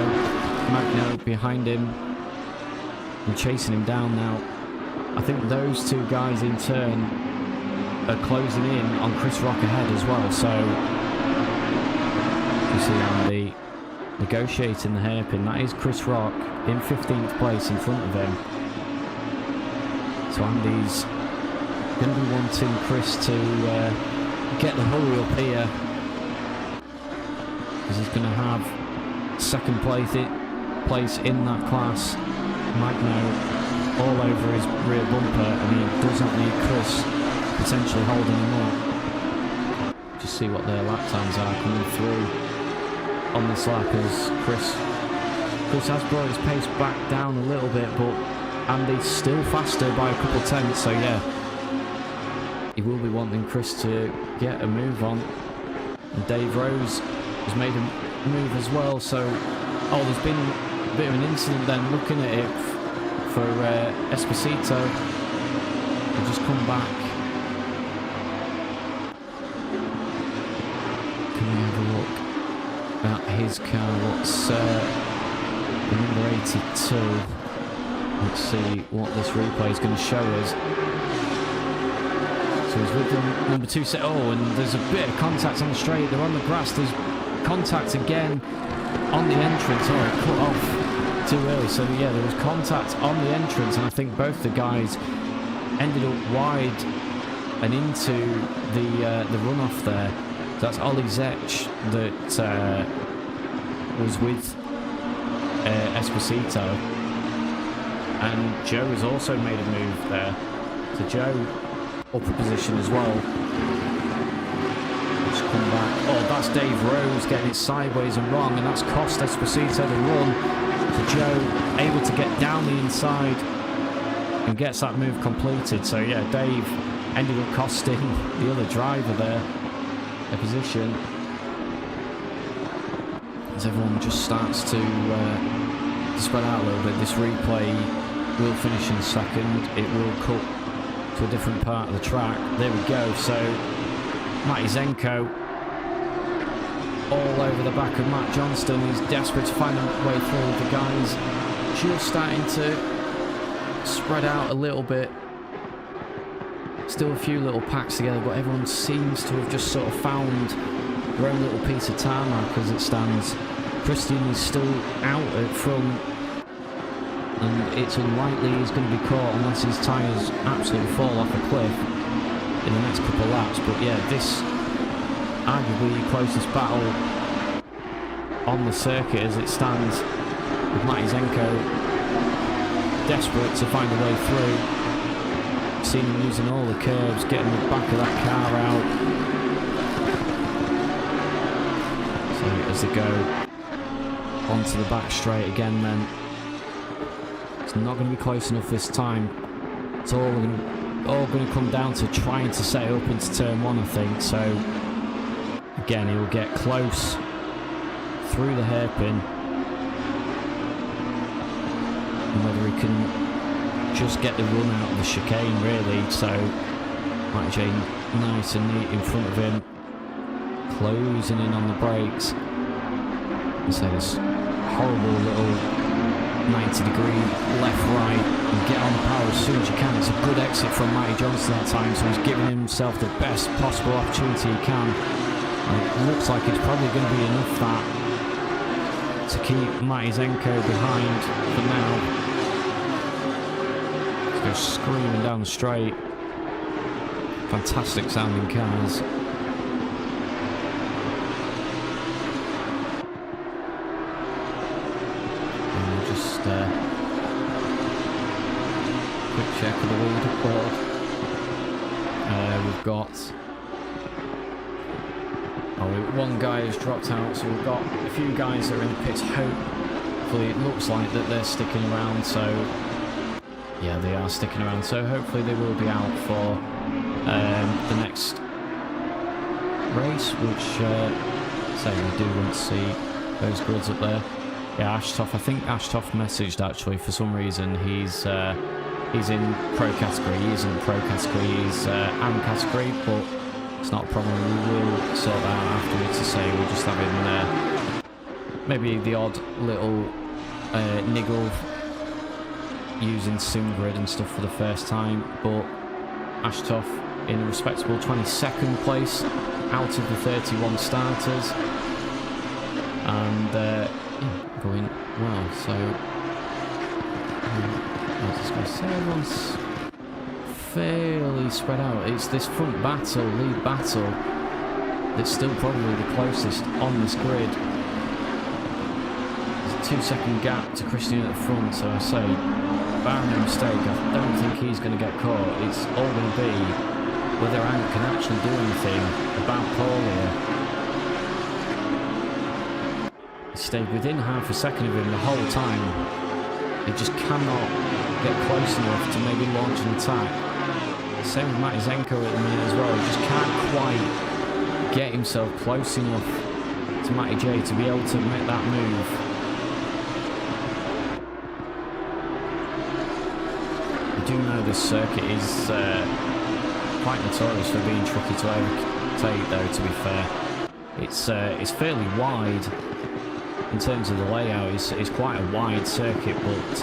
Magno behind him and chasing him down now. I think those two guys in turn are closing in on Chris Rock ahead as well, so you see Andy negotiating the hairpin. That is Chris Rock in 15th place in front of him. So Andy's going to be wanting Chris to get the hurry up here, because he's going to have second place in that class. Magno all over his rear bumper, and he doesn't need Chris potentially holding him up. Just see what their lap times are coming through on this lap, as Chris has brought his pace back down a little bit, but Andy's still faster by a couple tenths, so yeah, he will be wanting Chris to get a move on. And Dave Rose has made a move as well, so there's been a bit of an incident then looking at it for Esposito. He'll just come back. Can we have a look at his car? What's the number 82? Let's see what this replay is going to show us. So he's with the number 2 set. And there's a bit of contact on the straight. They're on the grass. There's contact again on the entrance. Cut off too early. So yeah, there was contact on the entrance, and I think both the guys ended up wide and into the runoff there. So that's Ollie Zech that was with Esposito, and Joe has also made a move there. So Joe up a position as well. Let's come back. Oh, that's Dave Rose getting it sideways and wrong, and that's cost Esposito the run. So Joe able to get down the inside and gets that move completed. So yeah, Dave ended up costing the other driver there a position, as everyone just starts to spread out a little bit. This replay will finish in second. It will cut to a different part of the track. There we go. So Matty Zenko all over the back of Matt Johnston. He's desperate to find a way forward. The guys just starting to spread out a little bit. Still a few little packs together, but everyone seems to have just sort of found their own little piece of tarmac as it stands. Christian is still out at front, and it's unlikely he's going to be caught unless his tyres absolutely fall off a cliff in the next couple of laps. But yeah, this arguably the closest battle on the circuit as it stands, with Matty Zenko desperate to find a way through. Seen him using all the curves, getting the back of that car out. So as they go onto the back straight again, then it's not going to be close enough this time. It's all going to come down to trying to set it up into turn one, I think. So again, he'll get close through the hairpin, and whether he can just get the run out of the chicane, really. So Mike Jane nice and neat in front of him, closing in on the brakes. And so this horrible little 90-degree left-right, and get on the power as soon as you can. It's a good exit from Matty Johnson that time, so he's giving himself the best possible opportunity he can. And it looks like it's probably going to be enough that to keep Matty Zenko behind for now. Go screaming down the straight. Fantastic sounding cars. And we'll just quick check of the leaderboard. We've got one guy has dropped out, so we've got a few guys that are in the pits. Hopefully it looks like that they're sticking around, so yeah, they are sticking around, so hopefully they will be out for the next race, which say we do want to see those grids up there. Yeah, Ashtoff, I think Ashtoff messaged actually for some reason. He's in pro category. He isn't pro category, he's AM category, but it's not a problem. We will sort that out afterwards. To say we're just having maybe the odd little niggle using SimGrid and stuff for the first time, but Ashtoff in a respectable 22nd place out of the 31 starters, and going well. So I was just going to say everyone's fairly spread out. It's this front battle, lead battle, that's still probably the closest on this grid. There's a 2-second gap to Christian at the front, so I say, barring no mistake, I don't think he's going to get caught. It's all going to be whether Ant can actually do anything about Paul here. He stayed within half a second of him the whole time. He just cannot get close enough to maybe launch an attack. Same with Matty Zenko at the minute as well. He just can't quite get himself close enough to Matty J to be able to make that move. I do know this circuit is quite notorious for being tricky to overtake, though, to be fair. It's fairly wide in terms of the layout. It's quite a wide circuit, but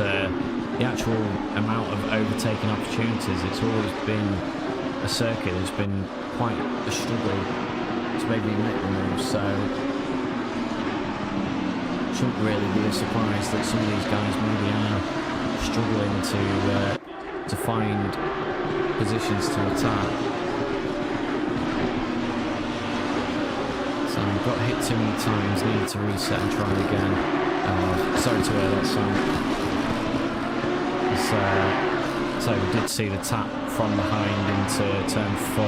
the actual amount of overtaking opportunities, it's always been a circuit that's been quite a struggle to maybe make the move. So shouldn't really be a surprise that some of these guys maybe are struggling to find positions to attack. So got hit too many times, needed to reset and try again. Sorry to hear that sound. So we did see the tap from behind into turn 4.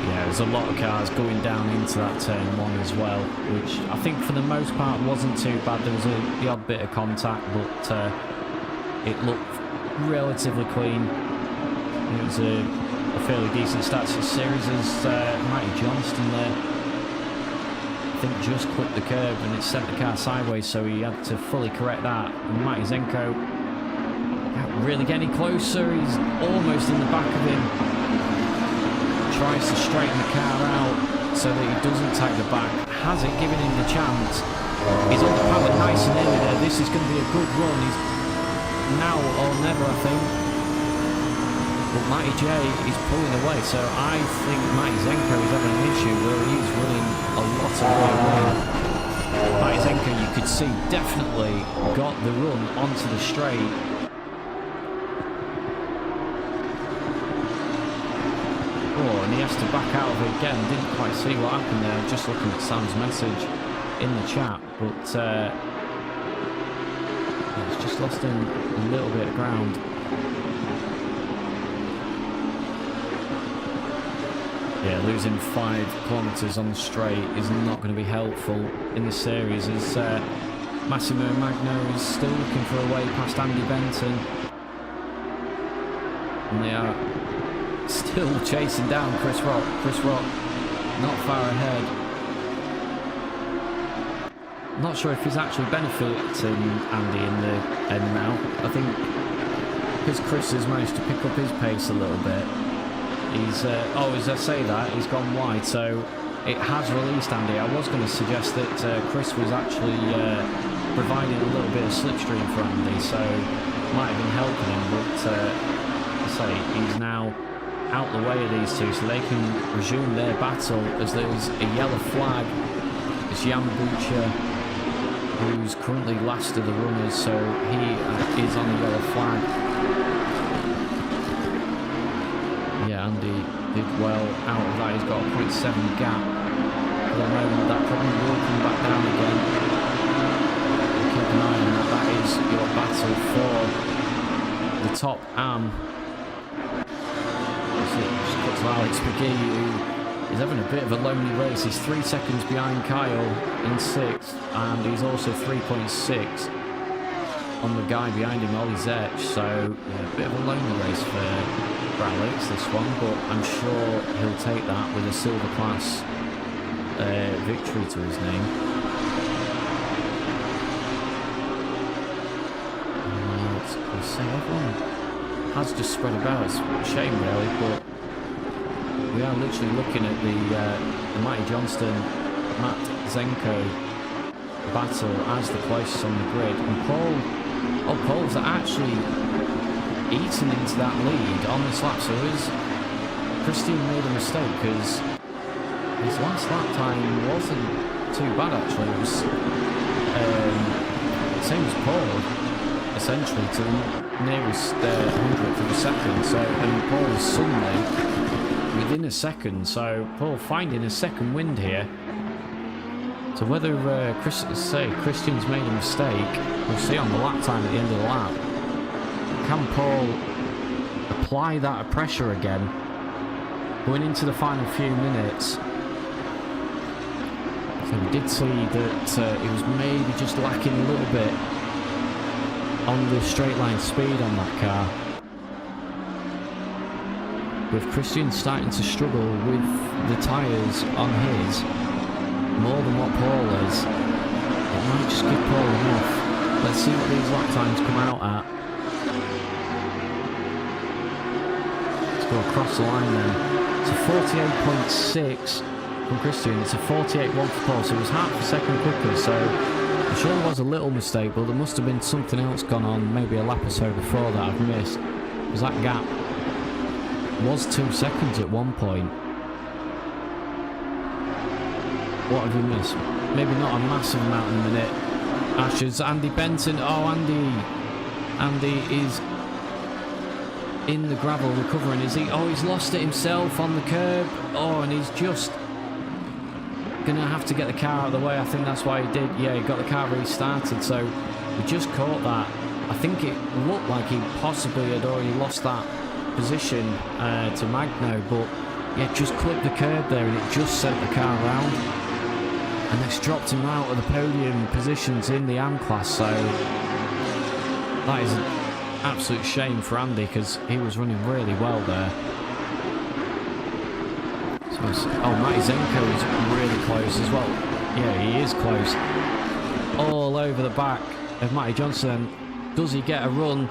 Yeah, there's a lot of cars going down into that turn 1 as well, which I think for the most part wasn't too bad. There was the odd bit of contact, but it looked relatively clean. It was a fairly decent start to the series as Matty Johnston there, I think, just clipped the curb and it sent the car sideways, so he had to fully correct that. And Matty Zenko can't really get any closer. He's almost in the back of him. Tries to straighten the car out so that he doesn't tag the back. Has it given him the chance? He's on the power nice and early there. This is going to be a good run. He's now or never, I think. But Matty J is pulling away, so I think Matty Zenko is having an issue where he's running a lot of way away. Matty Zenko, you could see, definitely got the run onto the straight. Oh, and he has to back out of it again. Didn't quite see what happened there. Just looking at Sam's message in the chat, but it's just lost him a little bit of ground. Yeah, losing 5 kilometres on the straight is not going to be helpful in this series, as Massimo Magno is still looking for a way past Andy Benton. And they are still chasing down Chris Rock. Chris Rock not far ahead. Not sure if he's actually benefiting Andy in the end now. I think because Chris has managed to pick up his pace a little bit. He's, as I say that, he's gone wide, so it has released Andy. I was going to suggest that Chris was actually providing a little bit of slipstream for Andy, so might have been helping him, but I say he's now out the way of these two, so they can resume their battle as there's a yellow flag. It's Jan Butcher, who's currently last of the runners, so he is on the yellow flag. Yeah, Andy did well out of that. He's got a 0.7 gap for the moment. That probably will come back down again. Keep an eye on that. That is your battle for the top AM. Just cut to Alex McGee, who is having a bit of a lonely race. He's 3 seconds behind Kyle in 6th, and he's also 3.6 on the guy behind him, Ollie Zetch. So yeah, a bit of a lonely race for Alex, this one, but I'm sure he'll take that with a silver class victory to his name. Let's say everyone has just spread about. It's a shame really, but we are literally looking at the Matty Johnston, Matt Zenko battle as the closest on the grid, and Paul's actually eaten into that lead on this lap, so Christian made a mistake because his last lap time wasn't too bad actually. It was same as Paul, essentially, to the nearest 100th of a second, so, and Paul was suddenly within a second, so Paul finding a second wind here. So whether Christian's made a mistake, we'll see on the lap time at the end of the lap. Can Paul apply that pressure again going into the final few minutes? So we did see that he was maybe just lacking a little bit on the straight line speed on that car. With Christian starting to struggle with the tyres on his more than what Paul is, it might just give Paul enough. Let's see what these lap times come out at. Go across the line then. It's a 48.6 from Christian. It's a 48.1 for Paul, so it was half a second quicker, so I'm sure there was a little mistake, but there must have been something else gone on, maybe a lap or so before that I've missed, because that gap was 2 seconds at one point. What have we missed? Maybe not a massive amount in a minute. Ashes, Andy Benton. Oh, Andy is in the gravel recovering, is he? Oh, he's lost it himself on the curb. Oh, and he's just gonna have to get the car out of the way. I think that's why he did. Yeah, he got the car restarted, so he just caught that. I think it looked like he possibly had already lost that position to Magno, but yeah, just clipped the curb there and it just sent the car round. And it's dropped him out of the podium positions in the AM class, so that is an absolute shame for Andy because he was running really well there. So Matty Zenko is really close as well. Yeah, he is close. All over the back of Matty Johnson. Does he get a run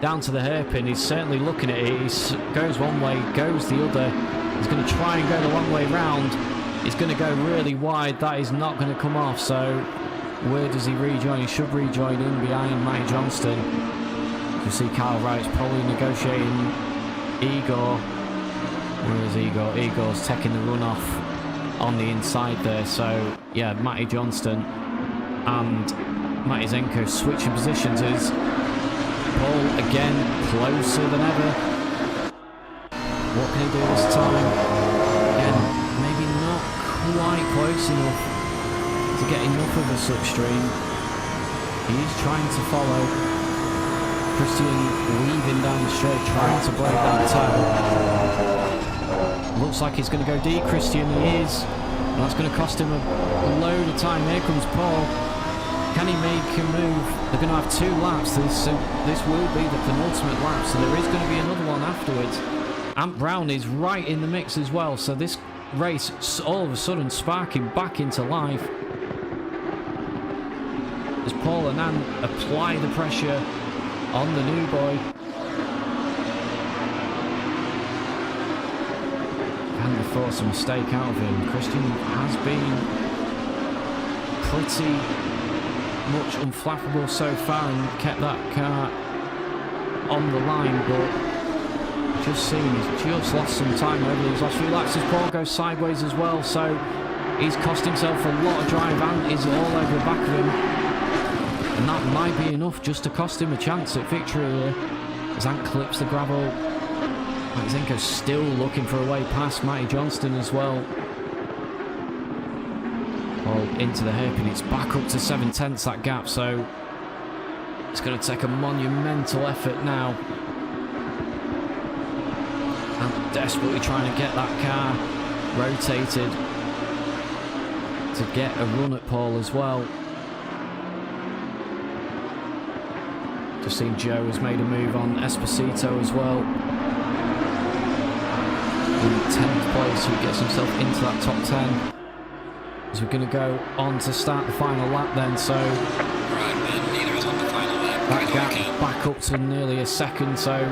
down to the hairpin? He's certainly looking at it. He goes one way, goes the other. He's going to try and go the long way round. He's going to go really wide. That is not going to come off. So where does he rejoin? He should rejoin in behind Matty Johnston. You see Kyle Wright's probably negotiating Igor. Where is Igor? Igor's taking the run off on the inside there. So yeah, Matty Johnston and Matty Zenko switching positions as Paul again closer than ever. What can he do this time? Again, maybe not quite close enough to get enough of a slipstream. He is trying to follow. Christian weaving down the straight, trying to break that toe. Looks like he's going to go deep, Christian. He is. And that's going to cost him a load of time. Here comes Paul. Can he make a move? They're going to have 2 laps. This will be the penultimate lap, so there is going to be another one afterwards. Ant Brown is right in the mix as well, so this race all of a sudden sparking back into life as Paul and Ant apply the pressure on the new boy. And they force a mistake out of him. Christian has been pretty much unflappable so far and kept that car on the line, but just seen he's just lost some time over these last few laps as Paul goes sideways as well, so he's cost himself a lot of drive and is all over the back of him, and that might be enough just to cost him a chance at victory here as Ant clips the gravel. Matty Zenko's still looking for a way past Matty Johnston as well. Into the hairpin, it's back up to 7/10 that gap, so it's going to take a monumental effort now. And desperately trying to get that car rotated to get a run at Paul as well. Just seen Joe has made a move on Esposito as well. In 10th place, he gets himself into that top 10. As we're going to go on to start the final lap then, so that gap back up to nearly a second, so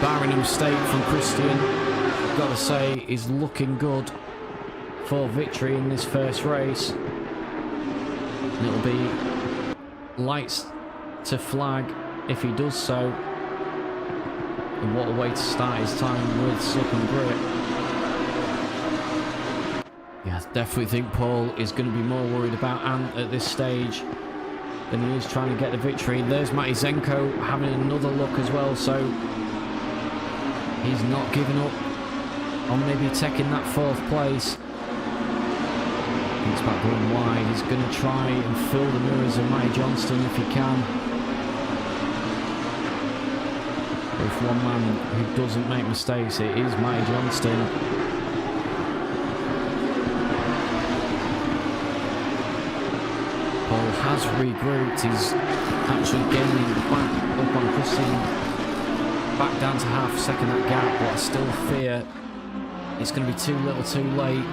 barring a mistake from Christian, I've got to say is looking good for victory in this first race. And it'll be lights to flag if he does so. And what a way to start his time with Slip and Grit. Yeah, I definitely think Paul is going to be more worried about Ant at this stage than he is trying to get the victory. There's Matty Zenko having another look as well, so he's not giving up on maybe taking that 4th place. Thinks about going wide. He's going to try and fill the mirrors of Matty Johnston if he can. If one man who doesn't make mistakes, it is Matty Johnston. Paul has regrouped. He's actually gaining back up on Christian, back down to half a second that gap, but I still fear it's going to be too little too late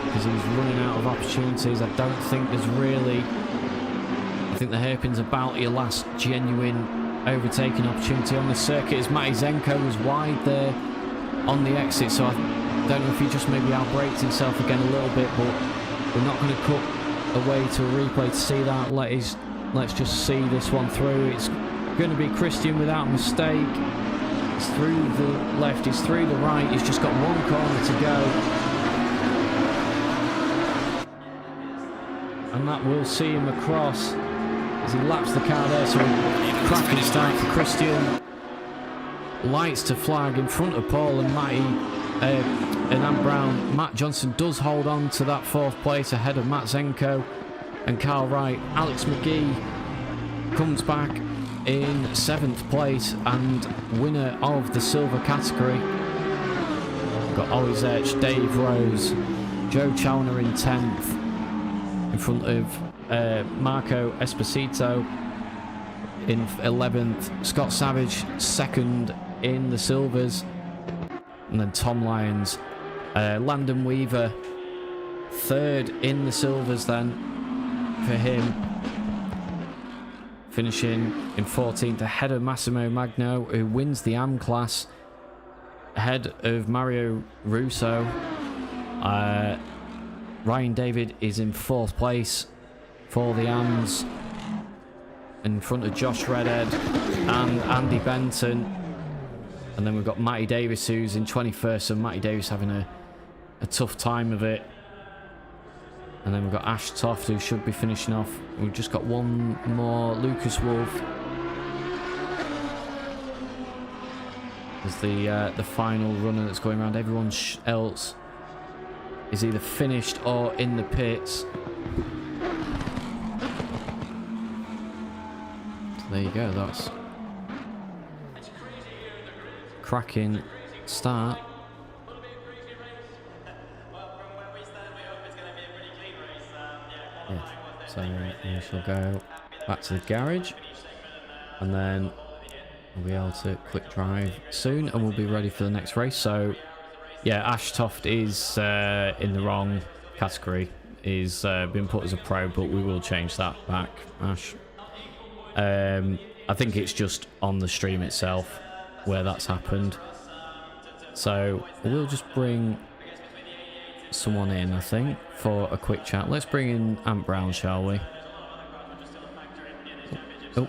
because he's running out of opportunities. I don't think there's really, I think the hairpin's about your last genuine overtaking opportunity on the circuit, as Matty Zenko was wide there on the exit, so I don't know if he just maybe outbraked himself again a little bit, but we're not going to cut away to a replay to see that. Let's just see this one through. It's going to be Christian without mistake. He's through the left, he's through the right, he's just got one corner to go. And that will see him across as he laps the car there. So a cracking start for Christian. Lights to flag in front of Paul and Matty and Anne Brown. Matt Johnson does hold on to that 4th place ahead of Matt Zenko and Carl Wright. Alex McGee comes back in 7th place and winner of the silver category. Got Ollie Zerch, Dave Rose, Joe Chowner in 10th in front of Marco Esposito in 11th. Scott Savage 2nd in the silvers, and then Tom Lyons, Landon Weaver 3rd in the silvers then for him, finishing in 14th ahead of Massimo Magno, who wins the AM class, ahead of Mario Russo. Ryan David is in 4th place for the AMs in front of Josh Redhead and Andy Benton. And then we've got Matty Davis, who's in 21st, so Matty Davis having a tough time of it. And then we've got Ash Toft, who should be finishing off. We've just got one more, Lucas Wolf. As the final runner that's going around. Everyone else is either finished or in the pits. So there you go, that's cracking start. Yeah, so we shall go back to the garage and then we'll be able to quick drive soon and we'll be ready for the next race. So yeah, Ash Toft is in the wrong category. He's been put as a pro, but we will change that back, Ash. I think it's just on the stream itself where that's happened. So we'll just bring someone in, I think, for a quick chat. Let's bring in Ant Brown, shall we? Oh.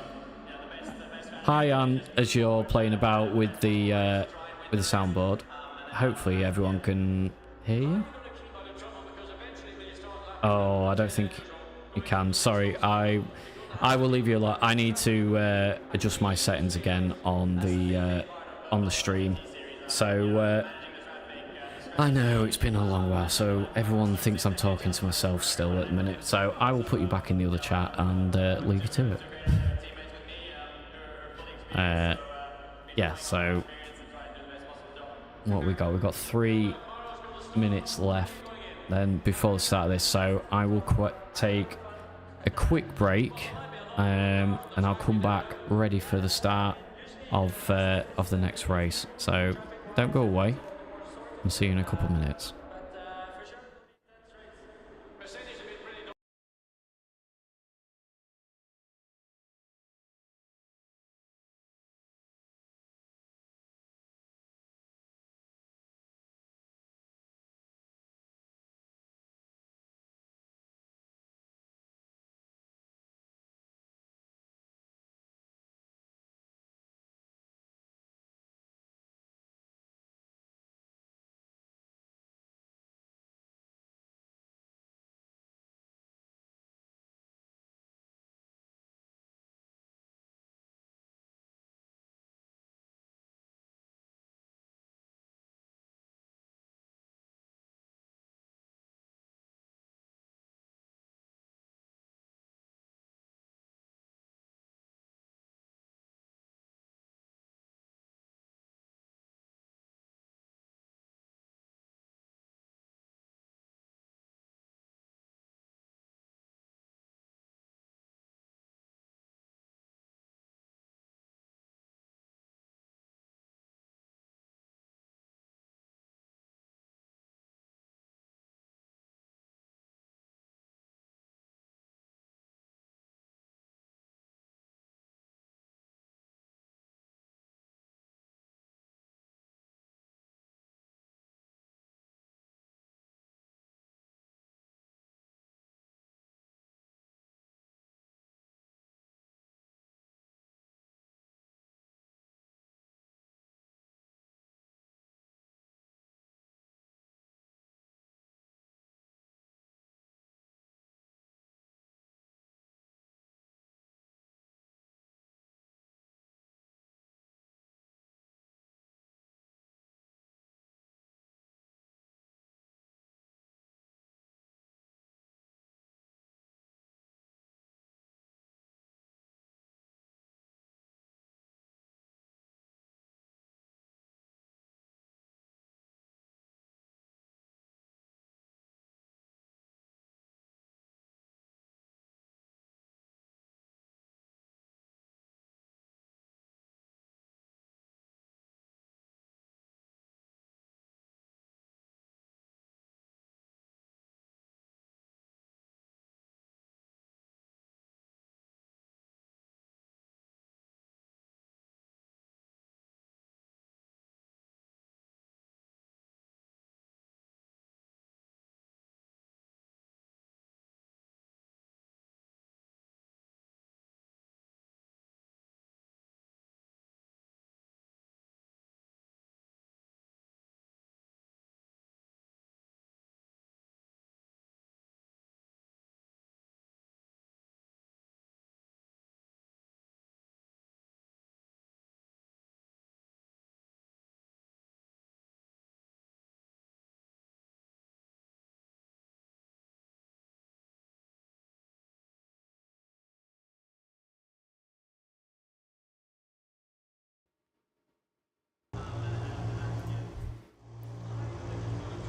Hi, Ant, as you're playing about with the soundboard. Hopefully everyone can hear you. Oh, I don't think you can. Sorry, I will leave you alone. I need to adjust my settings again on the stream. So I know it's been a long while, so everyone thinks I'm talking to myself still at the minute. So I will put you back in the other chat and leave you to it. Yeah. So what we got? We've got 3 minutes left then before the start of this. So I will take a quick break. And I'll come back ready for the start of the next race. So don't go away. I'll see you in a couple of minutes.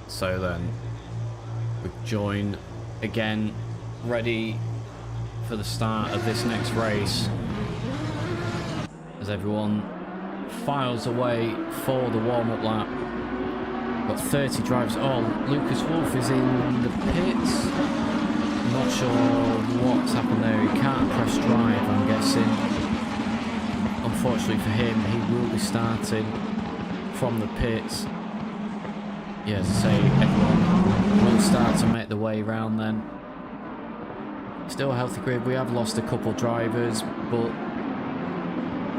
So then we join again, ready for the start of this next race as everyone files away for the warm-up lap. Got 30 drivers. Oh, Lucas Wolf is in the pits. Not sure what's happened there. He can't press drive, I'm guessing. Unfortunately for him, he will be starting from the pits. Yeah, as I say, everyone will start to make the way round then. Still a healthy grid. We have lost a couple drivers, but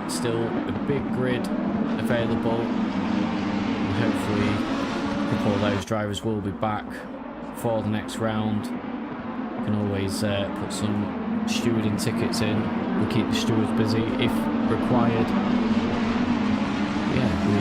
still a big grid available. And hopefully a couple of those drivers will be back for the next round. Can always put some stewarding tickets in. We'll keep the stewards busy if required. Yeah, we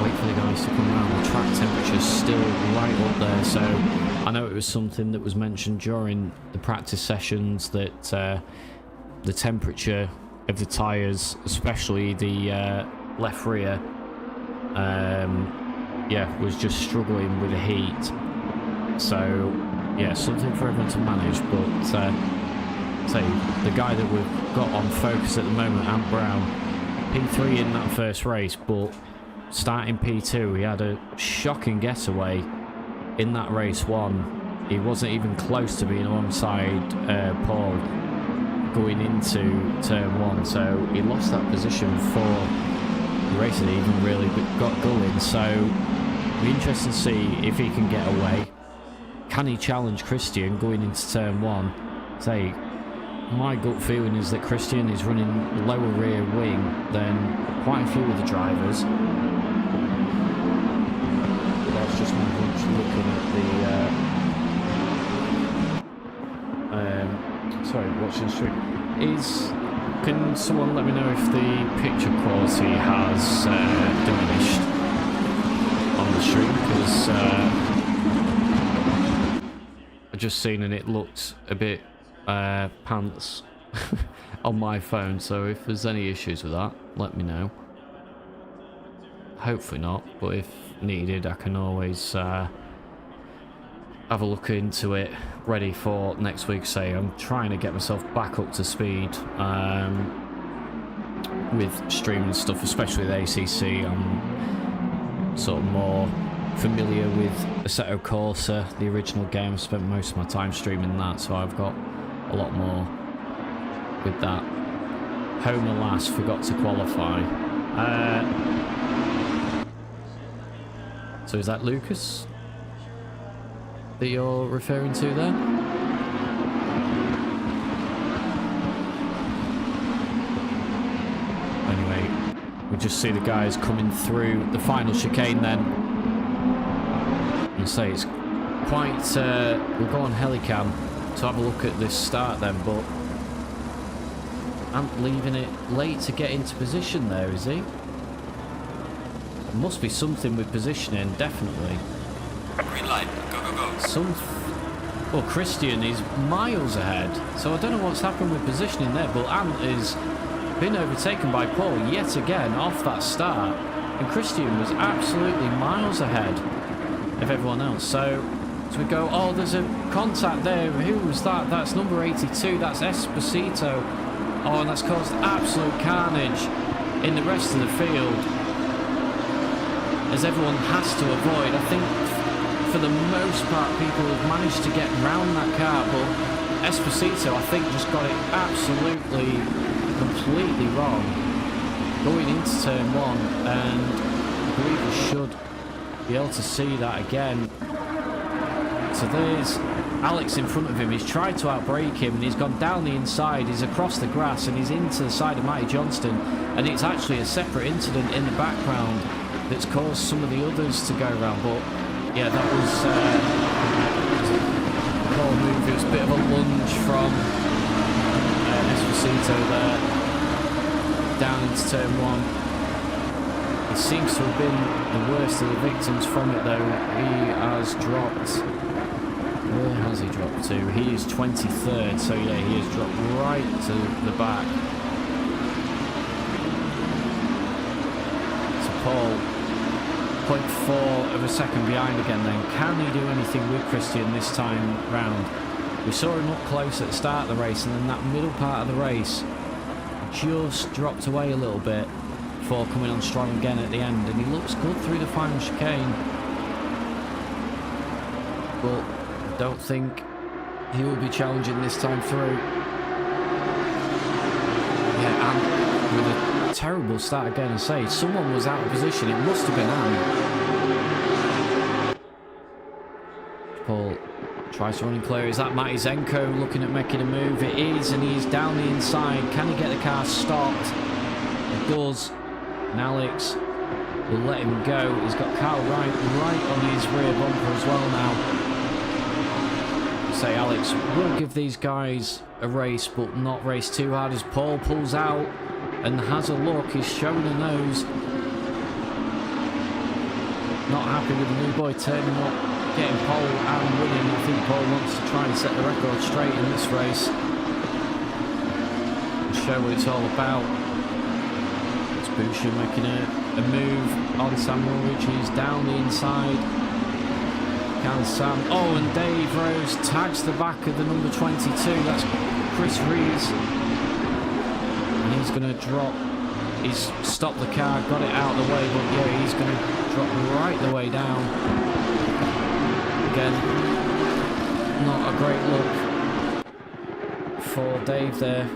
wait for the guys to come around. The track temperature's still right up there, so I know it was something that was mentioned during the practice sessions that the temperature of the tyres, especially the left rear, yeah, was just struggling with the heat. So yeah, something for everyone to manage. But say the guy that we've got on focus at the moment, Ant Brown, P3 in that first race, but starting P2, he had a shocking getaway in that race one. He wasn't even close to being alongside Paul going into turn one, so he lost that position before the race had even really got going. So it'll be interesting to see if he can get away. Can he challenge Christian going into turn one? Say, my gut feeling is that Christian is running lower rear wing than quite a few of the drivers. That's just my hunch looking at the sorry, watching the stream. Can someone let me know if the picture quality has diminished on the stream? Because I just seen and it looked a bit pants on my phone, so if there's any issues with that, let me know. Hopefully not, but if needed, I can always have a look into it, ready for next week. Say, I'm trying to get myself back up to speed with streaming stuff, especially the ACC. I'm sort of more familiar with Assetto Corsa, the original game. I've spent most of my time streaming that, so I've got a lot more with that. Home alas, forgot to qualify. So is that Lucas that you're referring to there? Anyway, we just see the guys coming through the final chicane then. And say it's quite, we'll go on Helicam to have a look at this start then, but I'm leaving it late to get into position there, is he? Must be something with positioning, definitely. Green light. Go, go, go. Well, Christian is miles ahead, so I don't know what's happened with positioning there, but Ant has been overtaken by Paul yet again off that start, and Christian was absolutely miles ahead of everyone else. So we go, oh, there's a contact there. Who was that? That's number 82. That's Esposito. Oh, and that's caused absolute carnage in the rest of the field, as everyone has to avoid. I think for the most part people have managed to get round that car, but Esposito, I think, just got it absolutely, completely wrong going into turn one, and I believe we should be able to see that again. So there's Alex in front of him. He's tried to outbrake him and he's gone down the inside. He's across the grass and he's into the side of Matty Johnston, and it's actually a separate incident in the background that's caused some of the others to go around. But yeah, that was a poor move. It was a bit of a lunge from Esposito there down into turn one. He seems to have been the worst of the victims from it though. He has dropped, where has he dropped to? He is 23rd, so yeah, he has dropped right to the back. So Paul 0.4 of a second behind again then. Can he do anything with Christian this time round? We saw him up close at the start of the race, and then that middle part of the race just dropped away a little bit before coming on strong again at the end, and he looks good through the final chicane. But I don't think he will be challenging this time through. Yeah, and with a terrible start again, and say someone was out of position. It must have been Anne. Paul tries to run and clear. Is that Matty Zenko looking at making a move? It is, and he's down the inside. Can he get the car stopped? He does. And Alex will let him go. He's got Carl right on his rear bumper as well now. Say Alex will give these guys a race, but not race too hard as Paul pulls out and has a look. He's showing a nose. Not happy with the new boy turning up, getting pole and winning. I think Paul wants to try and set the record straight in this race and show what it's all about. It's Boucher making a move on Sam Woolridge. He's down the inside. Can Sam... Oh, and Dave Rose tags the back of the number 22. That's Chris Rees. And he's going to drop... He's stopped the car, got it out of the way, but yeah, he's going to drop right the way down. Again, not a great look for Dave there.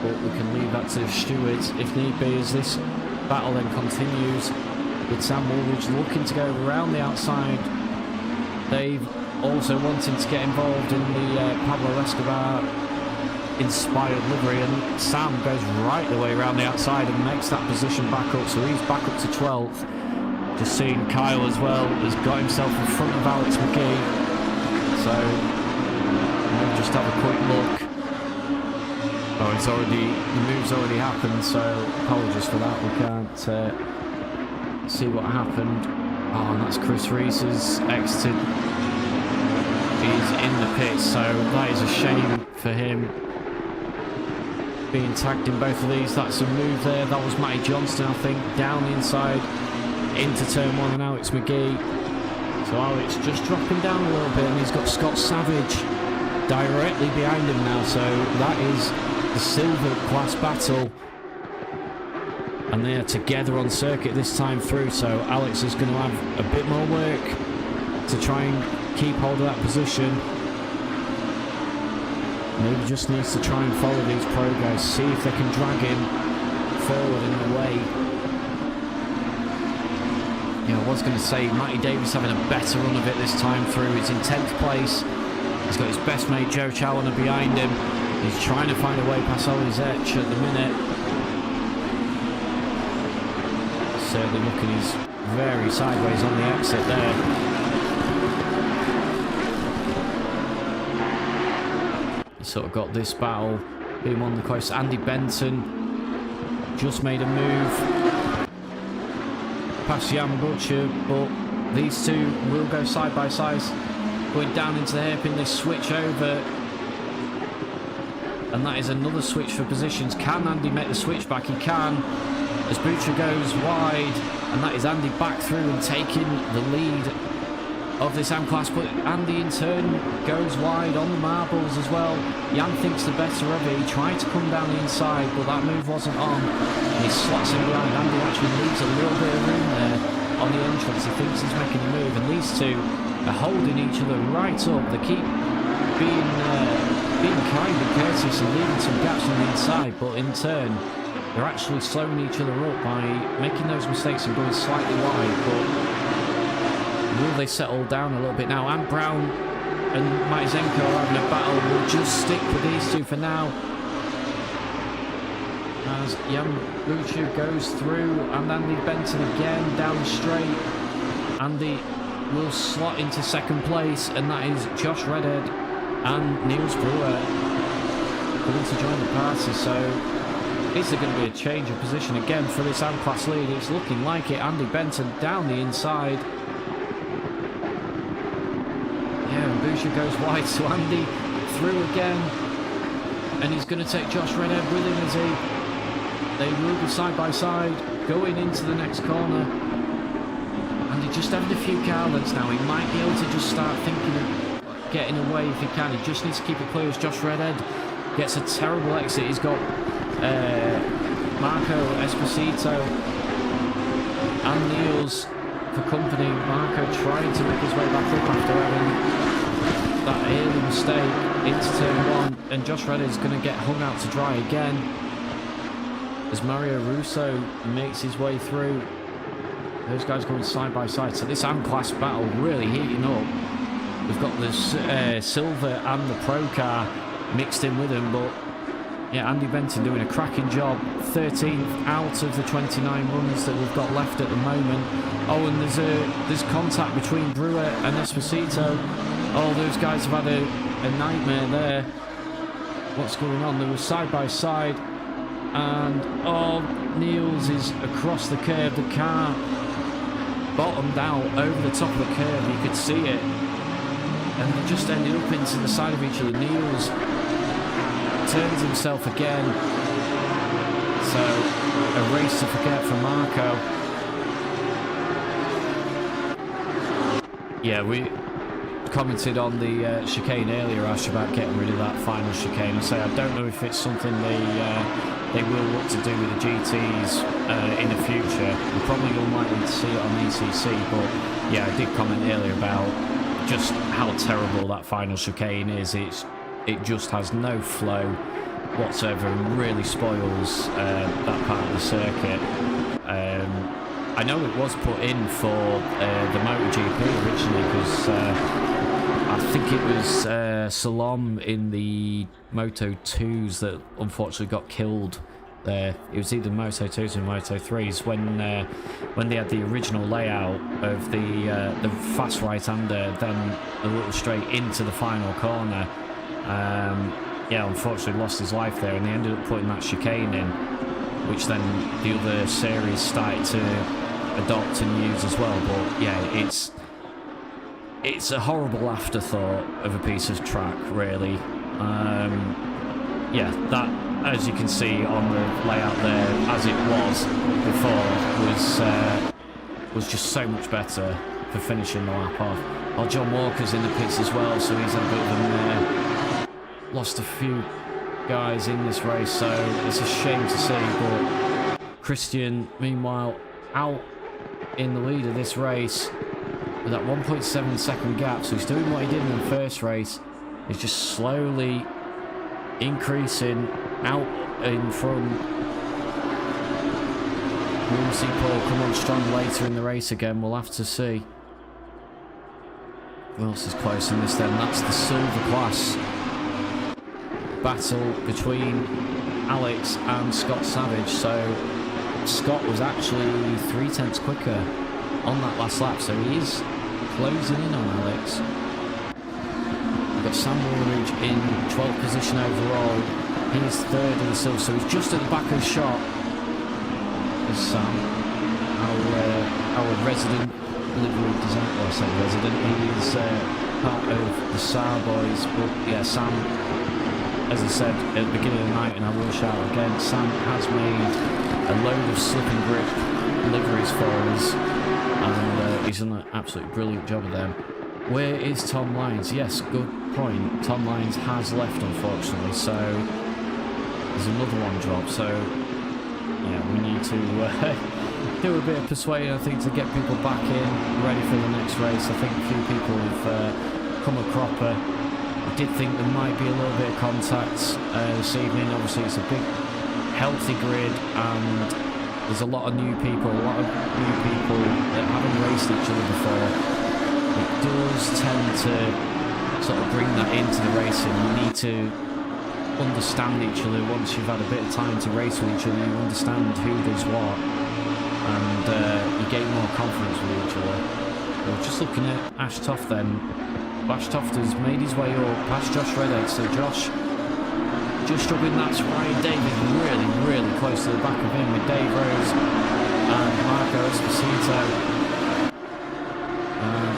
But we can leave that to stewards if need be, as this battle then continues. With Sam Woolridge looking to go around the outside. Dave also wanting to get involved in the Pablo Escobar inspired livery, and Sam goes right the way around the outside and makes that position back up, so he's back up to 12th. Just seeing Kyle as well has got himself in front of Alex McGee, so we'll just have a quick look. Oh, the move's already happened, so apologies for that. We can't see what happened. Oh, and that's Chris Rees has exited. He's in the pits, so that is a shame for him. Being tagged in both of these. That's a move there. That was Matty Johnston, I think, down the inside into turn 1, and Alex McGee. So Alex just dropping down a little bit, and he's got Scott Savage directly behind him now, so that is the silver class battle. And they are together on circuit this time through, so Alex is going to have a bit more work to try and keep hold of that position. Maybe just needs to try and follow these pro guys, see if they can drag him forward in the way. Yeah, I was going to say, Matty Davis having a better run of it this time through. He's in 10th place. He's got his best mate Joe Challoner behind him. He's trying to find a way past Ollie Zetch at the minute. Certainly looking, he's very sideways on the exit there. He's sort of got this battle being one of the closest. Andy Benton just made a move past Jan Butcher, but these two will go side by side, going down into the hairpin. They switch over, and that is another switch for positions. Can Andy make the switch back? He can, as Butcher goes wide, and that is Andy back through and taking the lead of this AM class, but Andy in turn goes wide on the marbles as well. Jan thinks the better of it. He tried to come down the inside, but that move wasn't on, and he slots in behind. Andy actually leaves a little bit of room there on the entrance. He thinks he's making a move, and these two are holding each other right up. They keep being kind and courteous and leaving some gaps on the inside, but in turn they're actually slowing each other up by making those mistakes and going slightly wide. But will they settle down a little bit now? Ant Brown and Matty Zenko are having a battle. We'll just stick with these two for now, as Jan Butcher goes through, and Andy Benton again down straight. Andy will slot into second place, and that is Josh Redhead and Niels Brewer coming to join the party. So is there going to be a change of position again for this AM class lead? It's looking like it. Andy Benton down the inside. Boucher goes wide, so Andy through again, and he's going to take Josh Redhead with him, is he? They will be side by side going into the next corner. And he just having a few car lengths now. He might be able to just start thinking of getting away if he can. He just needs to keep it clear as Josh Redhead gets a terrible exit. He's got Marco Esposito and Niels for company. Marco trying to make his way back up after having that early mistake into turn 1, and Josh Redhead's going to get hung out to dry again as Mario Russo makes his way through. Those guys going side by side, so this M-Class battle really heating up. We've got the Silver and the Pro car mixed in with him, but yeah, Andy Benton doing a cracking job. 13th out of the 29 runs that we've got left at the moment. Oh, and there's contact between Brewer and Esposito. Oh, those guys have had a nightmare there. What's going on? They were side by side, and oh, Niels is across the curve. The car bottomed out over the top of the curve. You could see it, and they just ended up into the side of each other. Niels turns himself again, so a race to forget for Marco. Yeah, we commented on the chicane earlier, Ash, about getting rid of that final chicane. I say I don't know if it's something they will look to do with the GTs in the future. We're probably unlikely to see it on ECC, but yeah, I did comment earlier about just how terrible that final chicane is. It just has no flow whatsoever and really spoils that part of the circuit. I know it was put in for the MotoGP originally because I think it was Salom in the Moto 2s that unfortunately got killed there. It was either Moto 2s or Moto 3s when they had the original layout of the fast right-hander, then a little straight into the final corner. Yeah, unfortunately lost his life there, and they ended up putting that chicane in, which then the other series started to adopt and use as well. But yeah, it's a horrible afterthought of a piece of track, really. Yeah, that, as you can see on the layout there, as it was before, was just so much better for finishing the lap off. Oh, John Walker's in the pits as well, so he's had a bit of lost a few guys in this race, so it's a shame to see. But Christian, meanwhile, out in the lead of this race with that 1.7 second gap, so he's doing what he did in the first race. He's just slowly increasing out in front. We'll see Paul come on strong later in the race again. We'll have to see who else is close in this then. That's the silver class battle between Alex and Scott Savage. So Scott was actually 0.3 quicker on that last lap, so he is closing in on Alex. We've got Sam Woolridge in 12th position overall. He is third in the silver, so he's just at the back of the shot. There's Sam, our resident livery designer. Well, I say resident, he's part of the SAR boys, but yeah, Sam, as I said at the beginning of the night, and I will shout again, Sam has made a load of slip and grip liveries for us, and he's done an absolutely brilliant job of them. Where is Tom Lyons? Yes, good point. Tom Lyons has left, unfortunately, so there's another one drop. So yeah, we need to do a bit of persuading, I think, to get people back in, ready for the next race. I think a few people have come a cropper. I did think there might be a little bit of contact this evening. Obviously, it's a big, healthy grid, and there's a lot of new people that haven't raced each other before. It does tend to sort of bring that into the racing. You need to understand each other. Once you've had a bit of time to race with each other, you understand who does what, and you gain more confidence with each other. We're just looking at Ash Toft then. Ash Toft has made his way up past Josh Redhead, so Josh just struggling. That's Ryan David really close to the back of him with Dave Rose and Marco Esposito.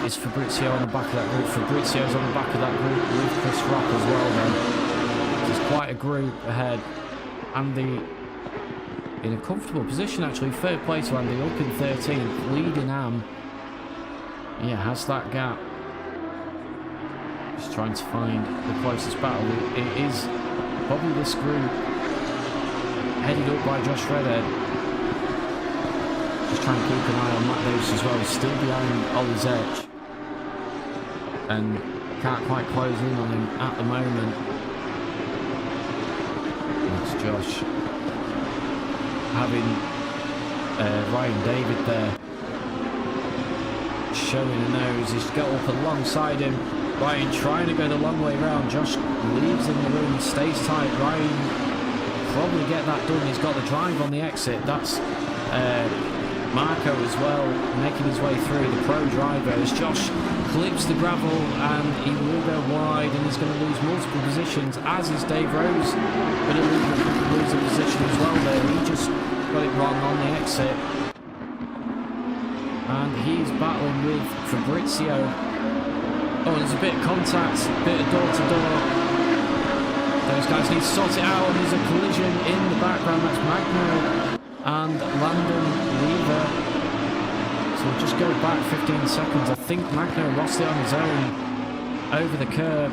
Is Fabrizio on the back of that group? Fabrizio's on the back of that group with Chris Rock as well then. There's quite a group ahead. Andy in a comfortable position actually. Third place Andy, up in 13th, leading Am. Yeah, has that gap. Just trying to find the closest battle. It is probably this group, headed up by Josh Redhead. Just trying to keep an eye on Matt Davis as well. He's still behind Ollie's edge and can't quite close in on him at the moment. That's Josh having Ryan David there showing a nose. He's got up alongside him. Ryan trying to go the long way round. Josh leaves in the room, stays tight. Ryan probably get that done. He's got the drive on the exit. That's Marco as well, making his way through, the pro driver, as Josh clips the gravel and he will go wide and he's going to lose multiple positions, as is Dave Rose going to lose a position as well there. He just got it wrong on the exit and he's battling with Fabrizio. Oh, there's a bit of contact, a bit of door-to-door. Those guys need to sort it out, and there's a collision in the background. That's Magno and Landon Weaver. So we'll just go back 15 seconds. I think Magno lost it on his own over the curb.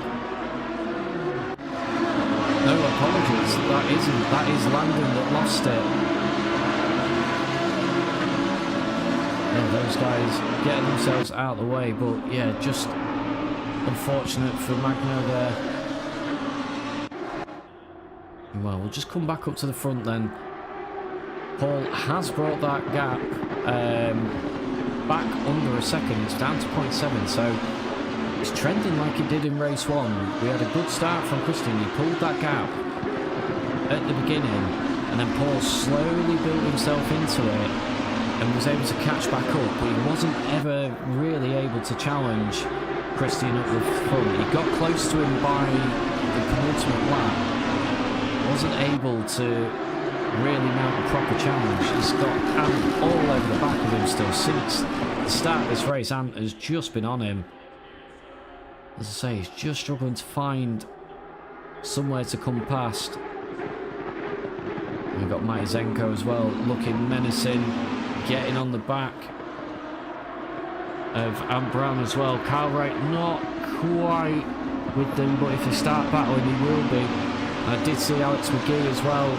No apologies, that is Landon that lost it. Yeah, those guys getting themselves out of the way, but yeah, just unfortunate for Magno there. Well, we'll just come back up to the front then. Paul has brought that gap back under a second. It's down to 0.7, so it's trending like it did in race 1. We had a good start from Christian. He pulled that gap at the beginning, and then Paul slowly built himself into it and was able to catch back up, but he wasn't ever really able to challenge Christian up the front. He got close to him by the penultimate lap, wasn't able to really mount a proper challenge. He's got Ant all over the back of him still since the start of this race. Ant has just been on him. As I say, he's just struggling to find somewhere to come past. We've got Matty Zenko as well, looking menacing, getting on the back of Ant Brown as well. Kyle Wright not quite with them, but if they start battling, he will be. I did see Alex McGee as well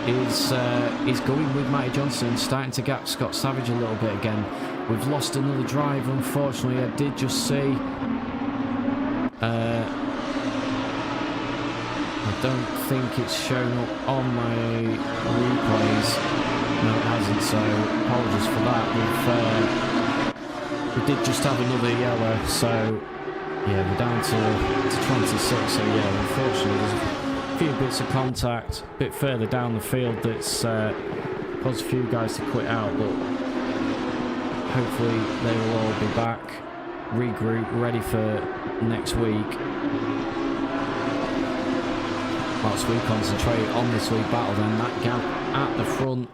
is going with Matty Johnson, starting to gap Scott Savage a little bit again. We've lost another driver, unfortunately. I did just see I don't think it's shown up on my replays. No, it hasn't, so apologies for that. We did just have another yellow, so yeah, we're down to 26, so yeah, unfortunately there's a few bits of contact a bit further down the field that's caused a few guys to quit out, but hopefully they will all be back, regroup, ready for next week. Whilst we concentrate on this week battle, then that gap at the front,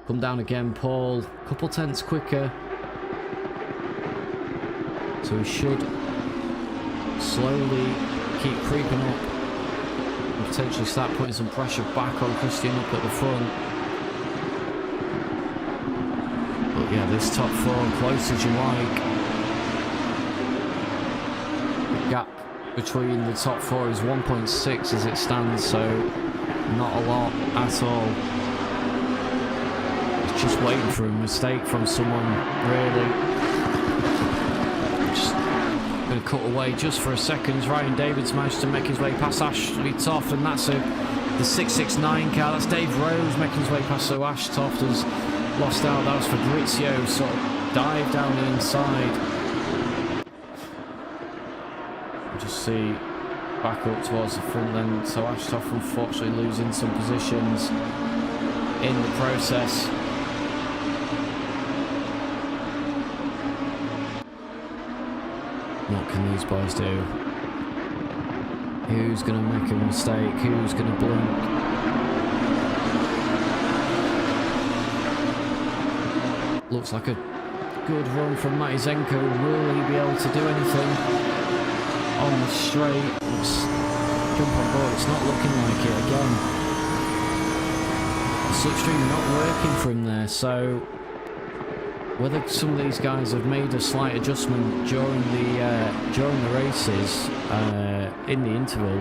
come down again, Paul, a couple tenths quicker, so he should slowly keep creeping up and potentially start putting some pressure back on Christian up at the front. But yeah, this top four, close as you like. The gap between the top four is 1.6 as it stands, so not a lot at all. It's just waiting for a mistake from someone, really. Just going to cut away just for a second. Ryan David's managed to make his way past Ashley Toft, and that's the 669 car. That's Dave Rose making his way past, so Ash Toft has lost out. That was Fabrizio, sort of dived down the inside. Just see back up towards the front then, so Ash Toft unfortunately losing some positions in the process. What can these boys do? Who's going to make a mistake? Who's going to blink? Looks like a good run from Matty Zenko. Will he be able to do anything on the straight? Let's jump on board. It's not looking like it again. slipstream not working for him there, so whether some of these guys have made a slight adjustment during the races in the interval.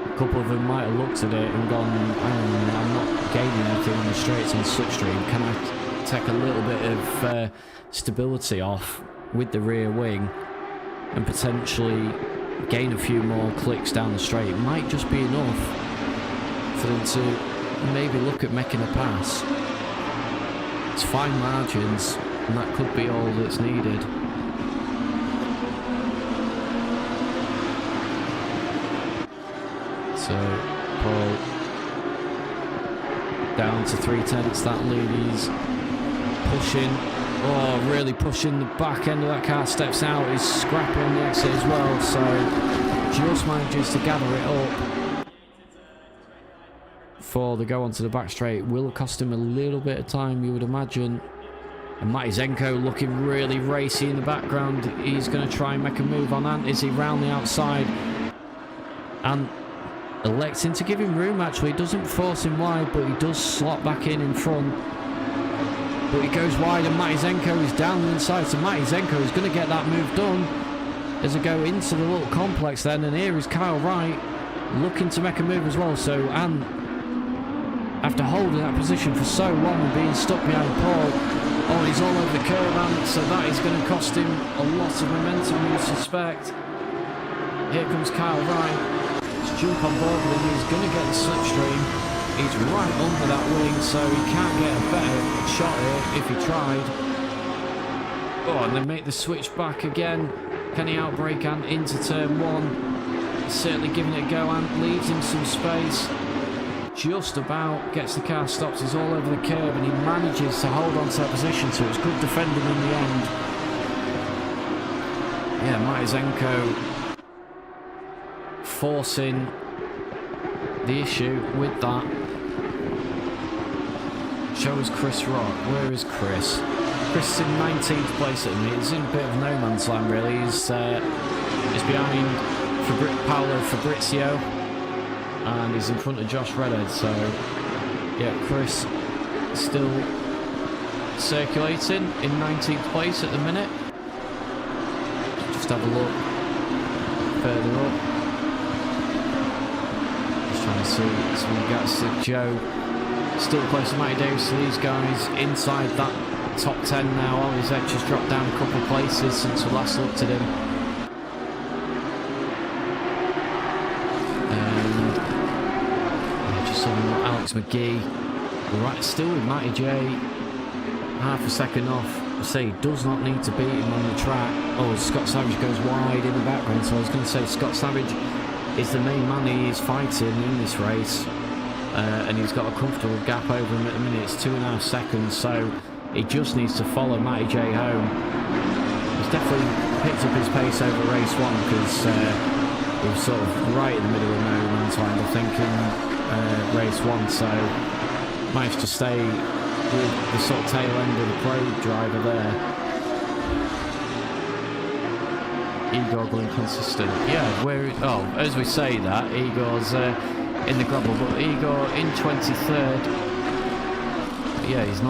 A couple of them might have looked at it and gone, I'm not gaining anything on the straights on slipstream. Can I take a little bit of stability off with the rear wing and potentially gain a few more clicks down the straight? It might just be enough for them to maybe look at making a pass. It's fine margins, and that could be all that's needed. So, Paul down to 3/10. That lead, he's pushing, really pushing the back end of that car, steps out, he's scrapping on the exit as well, so just manages to gather it up for the go onto the back straight. Will cost him a little bit of time, you would imagine. And Matty Zenko looking really racy in the background. He's going to try and make a move on Ant. Is he round the outside? And electing to give him room, actually. Doesn't force him wide, but he does slot back in front. But he goes wide, and Matty Zenko is down the inside. So Matty Zenko is going to get that move done as they go into the little complex then. And here is Kyle Wright looking to make a move as well. So Ant, after holding that position for so long and being stuck behind Paul, he's all over the curve, and so that is going to cost him a lot of momentum, you suspect. Here comes Kyle Wright. Let's jump on board with him. He's going to get the slipstream. He's right under that wing, so he can't get a better shot here if he tried. And they make the switch back again. Can he outbrake Ant into turn one? He's certainly giving it a go. Ant leaves him some space. Just about gets the car stopped. He's all over the curb, and he manages to hold on to that position, so it's good defending in the end. Yeah, Matty Zenko forcing the issue with that. Show us Chris Rock. Where is Chris? Chris is in 19th place at the minute. He's in a bit of no man's land, really. He's behind Paolo Fabrizio, and he's in front of Josh Redhead. So yeah, Chris still circulating in 19th place at the minute. Just have a look further up, just trying to see some gaps to Joe. Still close to Matty Davis. So these guys inside that top 10 now. His edge has dropped down a couple of places since we last looked at him. Alex McGee, right, still with Matty J, half a second off. I say he does not need to beat him on the track. Scott Savage goes wide in the background, so I was going to say Scott Savage is the main man he is fighting in this race, and he's got a comfortable gap over him at the minute. It's 2.5 seconds, so he just needs to follow Matty J home. He's definitely picked up his pace over race one, because he was sort of right in the middle of no man's land, I think, in race one, so managed to stay with the sort of tail end of the pro driver there. Igor going consistent. Yeah, as we say that, Igor's in the grubble, but Igor in 23rd. Yeah, he's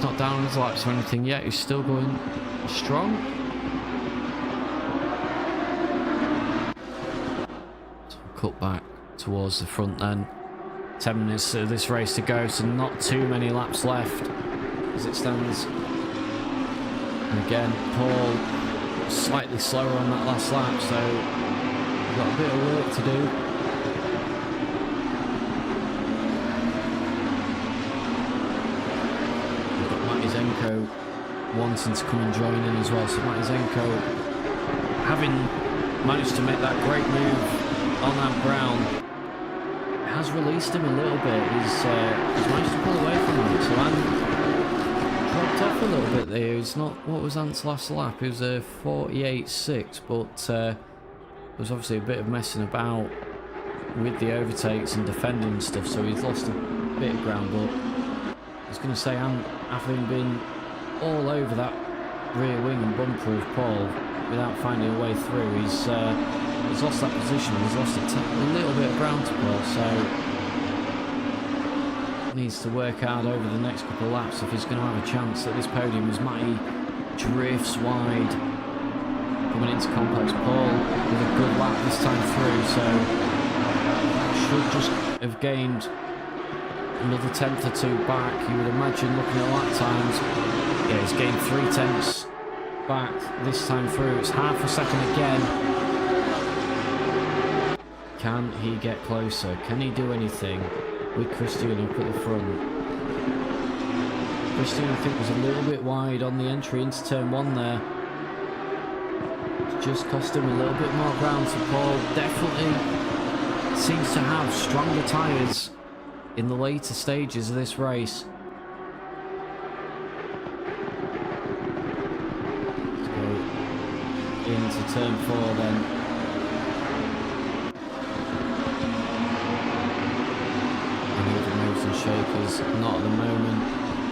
not down his laps or anything yet. He's still going strong. So cut back towards the front then. 10 minutes of this race to go, so not too many laps left as it stands. And again, Paul slightly slower on that last lap, so we've got a bit of work to do. We've got Matty Zenko wanting to come and join in as well, so Matty Zenko, having managed to make that great move on Ant Brown, has released him a little bit. He's managed to pull away from him, so Ant dropped off a little bit there. It's not, what was Ant's last lap? It was a 48.6, but there was obviously a bit of messing about with the overtakes and defending and stuff, so he's lost a bit of ground. But I was going to say, Ant, having been all over that rear wing and bumper of Paul without finding a way through, he's lost that position. He's lost a little bit of ground to Paul, so needs to work hard over the next couple of laps if he's going to have a chance at this podium, as Matty drifts wide coming into complex. Paul with a good lap this time through, so should just have gained another tenth or two back, you would imagine, looking at lap times. Yeah, he's gained 3 tenths back this time through. It's half a second again. Can he get closer? Can he do anything with Christian up at the front? Christian, I think, was a little bit wide on the entry into turn 1 there. It's just cost him a little bit more ground. So Paul definitely seems to have stronger tyres in the later stages of this race. Let's go into turn 4 then. Shakers, not at the moment.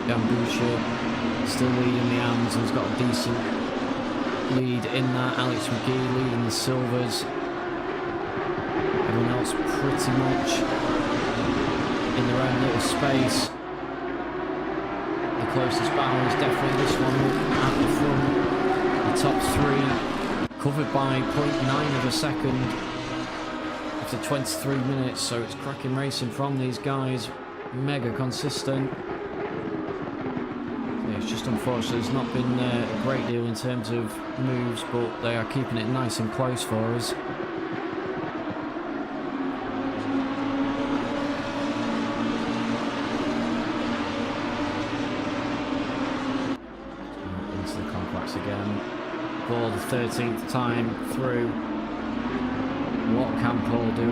Gambucha still leading the AMs and has got a decent lead in that. Alex McGee leading the Silvers. Everyone else pretty much in their own little space. The closest battle is definitely this one at the front. The top 3 covered by 0.9 of a second after 23 minutes, so it's cracking racing from these guys. Mega consistent. Yeah, it's just unfortunate there's not been a great deal in terms of moves, but they are keeping it nice and close for us. Into the complex again. For the 13th time through. What can Paul do?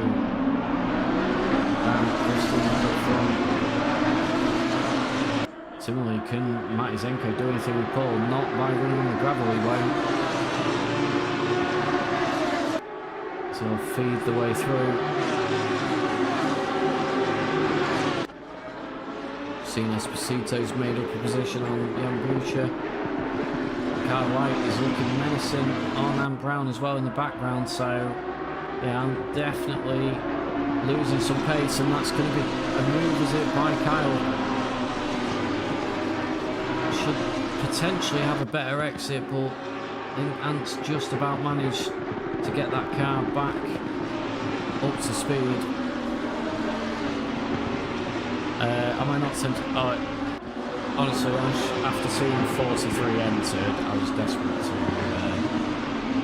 Similarly, can Matty Zenko do anything with Paul? Not by running on the gravel, he won't. So he'll feed the way through. Seen Esposito's made up a position on Yambucha. Carl White is looking menacing on Anne Brown as well in the background, so yeah, I'm definitely losing some pace, and that's going to be a move, is it, by Kyle. Should potentially have a better exit, but I think Ant's just about managed to get that car back up to speed. Am I not tempted? Oh, honestly, after seeing 43 entered, I was desperate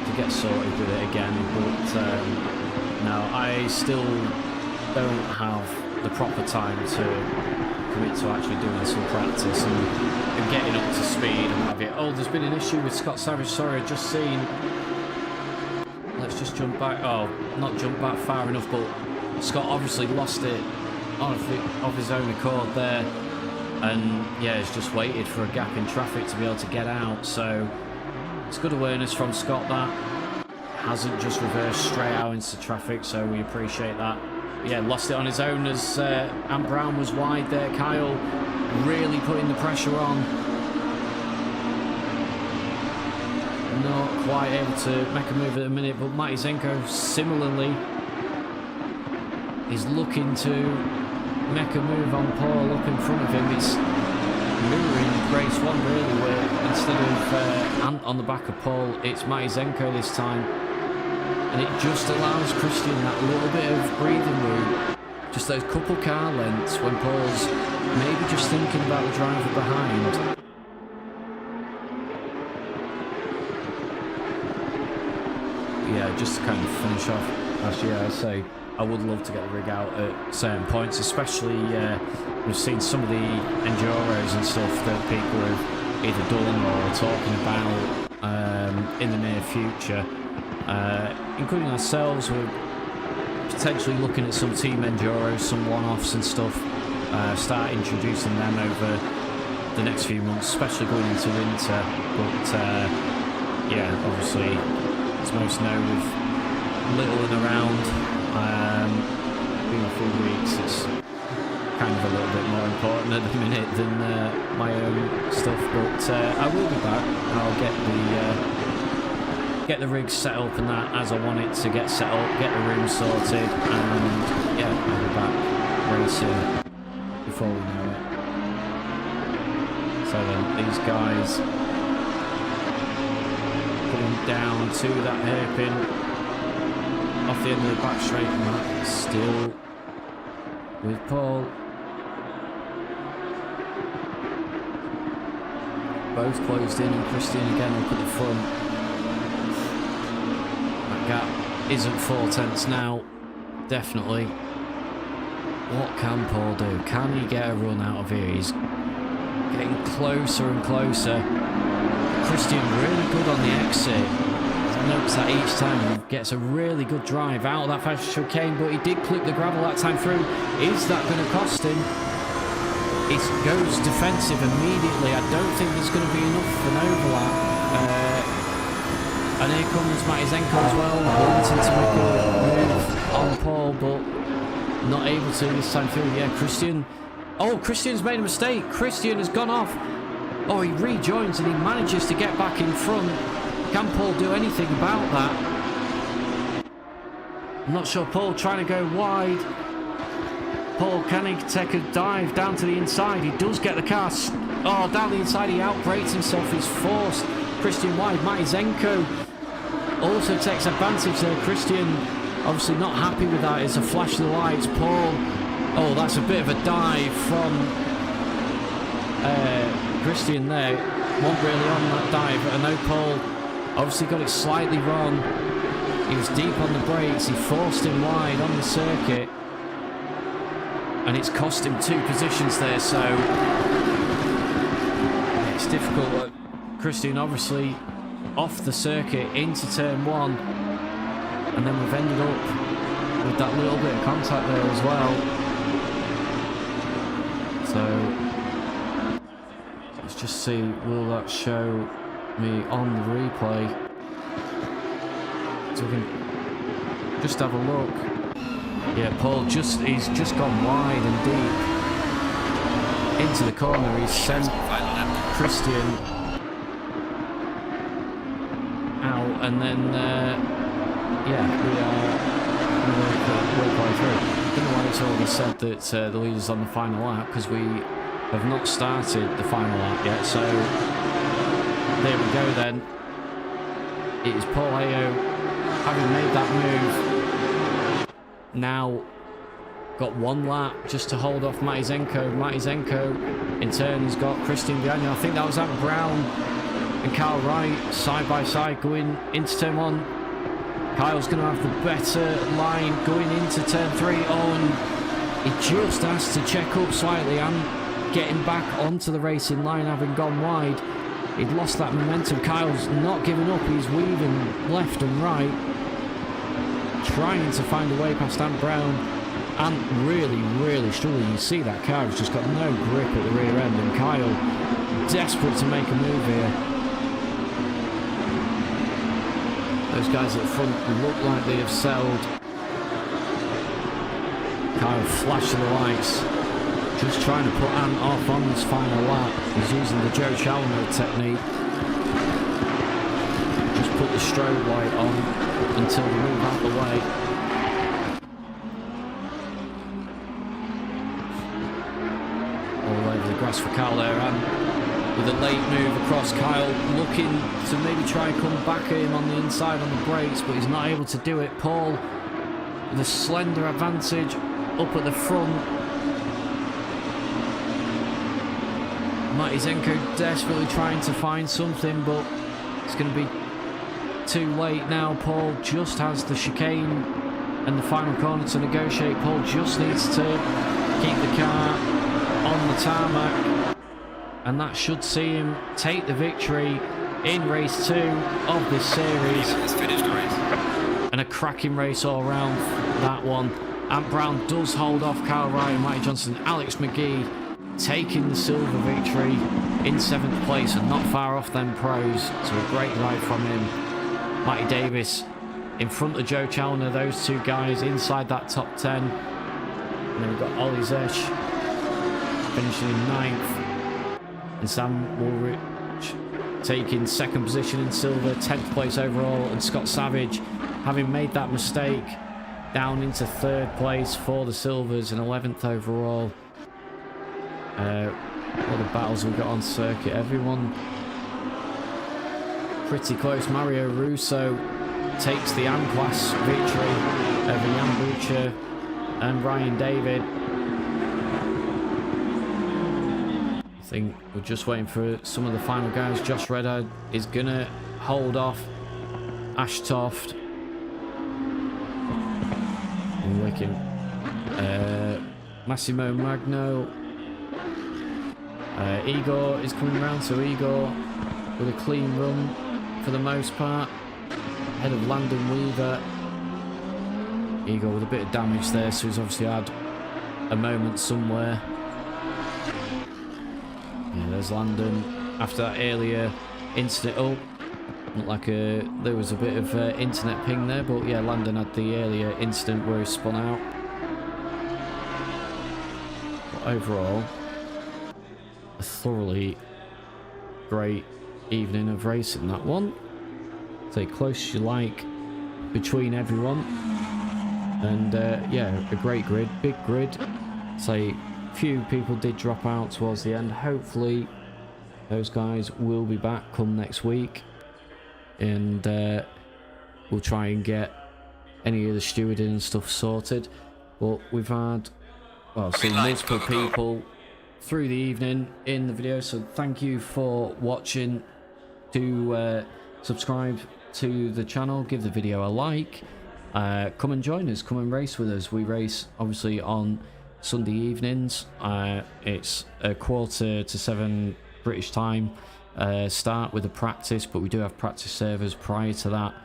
to get sorted with it again, but no, I still don't have the proper time to commit to actually doing some practice and getting up to speed and have it. Oh, there's been an issue with Scott Savage. Sorry, I've just seen. Let's just jump back. Oh, not jump back far enough, but Scott obviously lost it of his own accord there, and yeah, he's just waited for a gap in traffic to be able to get out. So it's good awareness from Scott that hasn't just reversed straight out into traffic, so we appreciate that. Yeah, lost it on his own as Ant Brown was wide there. Kyle really putting the pressure on. Not quite able to make a move at the minute, but Matty Zenko similarly is looking to make a move on Paul up in front of him. It's mirroring race 1 really, where instead of Ant on the back of Paul, it's Matty Zenko this time. And it just allows Christian that little bit of breathing room, just those couple car lengths when Paul's maybe just thinking about the driver behind. Yeah, just to kind of finish off, actually, I say I would love to get the rig out at certain points, especially we've seen some of the Enduros and stuff that people have either done or are talking about in the near future. Including ourselves, we're potentially looking at some team enduros, some one-offs and stuff. Start introducing them over the next few months, especially going into winter. But yeah, obviously, as most know, with little and around, being a few weeks, it's kind of a little bit more important at the minute than my own stuff. But I will be back, and I'll get the rig set up and that as I want it to get set up, get the room sorted, and yeah, I'll be back racing before before we know it. So then these guys putting down to that hairpin off the end of the back straight, and Matt still with Paul. Both closed in, and Christian again up at the front. That gap isn't 4/10 now, definitely. What can Paul do? Can he get a run out of here? He's getting closer and closer. Christian really good on the exit. I noticed that each time he gets a really good drive out of that fast chicane, but he did clip the gravel that time through. Is that going to cost him? It goes defensive immediately. I don't think there's going to be enough for an overlap. And here comes Matizenko as well, wanting to make a move on Paul, but not able to this time through. Yeah, Christian. Oh, Christian's made a mistake. Christian has gone off. Oh, he rejoins and he manages to get back in front. Can Paul do anything about that? I'm not sure. Paul trying to go wide. Paul, can he take a dive down to the inside? He does get the car. Oh, down the inside, he outbrakes himself. He's forced Christian wide. Matizenko also takes advantage there. Christian obviously not happy with that. It's a flash of the lights. Paul, oh, that's a bit of a dive from Christian there. Wasn't really on that dive. I know Paul obviously got it slightly wrong. He was deep on the brakes. He forced him wide on the circuit. And it's cost him 2 positions there, so it's difficult. Christian obviously off the circuit into turn 1, and then we've ended up with that little bit of contact there as well. So let's just see, will that show me on the replay? So we can just have a look. Yeah, Paul he's just gone wide and deep into the corner. He's sent Christian out, and then yeah, we are work way through. I don't know why it's already said that the leader's on the final lap, because we have not started the final lap yet. So there we go then. It is Paul Ayo having made that move. Now got 1 lap just to hold off Matizenko. Matizenko in turn has got Christian behind him. I think that was Ant Brown and Kyle Wright side by side going into turn 1. Kyle's going to have the better line going into turn 3. Oh, and he just has to check up slightly and getting back onto the racing line, having gone wide. He'd lost that momentum. Kyle's not giving up. He's weaving left and right, trying to find a way past Ant Brown, and really struggling. You see that car has just got no grip at the rear end, and Kyle desperate to make a move here. Those guys at the front look like they have settled. Kyle flashed the lights, just trying to put Ant off on this final lap. He's using the Joe Chalmers technique. Just put the strobe light on until we move out the way. All over the grass for Kyle there, and with a late move across, Kyle looking to maybe try and come back at him on the inside on the brakes, but he's not able to do it. Paul with a slender advantage up at the front. Matizenko desperately trying to find something, but it's going to be too late now. Paul just has the chicane and the final corner to negotiate. Paul just needs to keep the car on the tarmac, and that should see him take the victory in race 2 of this series. And a cracking race all round that one. Ant Brown does hold off Kyle Wright and Matty Johnson. Alex McGee taking the silver victory in 7th place, and not far off them pros. So a great ride from him. Matty Davis in front of Joe Chalmers, those 2 guys inside that top 10. And then we've got Ollie Zesch finishing in 9th. And Sam Woolrich taking 2nd position in silver, 10th place overall. And Scott Savage, having made that mistake, down into 3rd place for the silvers and 11th overall. All the battles we've got on circuit, everyone pretty close. Mario Russo takes the M-Class victory over Jan Butcher and Ryan David. I think we're just waiting for some of the final guys. Josh Redhead is gonna hold off Ashtoft and Wicken. Massimo Magno. Igor is coming round, so Igor with a clean run for the most part. Ahead of Landon Weaver. Igor with a bit of damage there, so he's obviously had a moment somewhere. Yeah, there's Landon after that earlier incident. Oh, looked like there was a bit of internet ping there, but yeah, Landon had the earlier incident where he spun out. But overall, a thoroughly great evening of racing, that one. Stay close as you like between everyone, and yeah, a great grid, big grid. Say few people did drop out towards the end. Hopefully those guys will be back come next week, and we'll try and get any of the stewarding and stuff sorted. But we've had, well, seen multiple people through the evening in the video, so thank you for watching. Do subscribe to the channel, give the video a like, come and join us, come and race with us. We race obviously on Sunday evenings. It's a 6:45 British time start with a practice, but we do have practice servers prior to that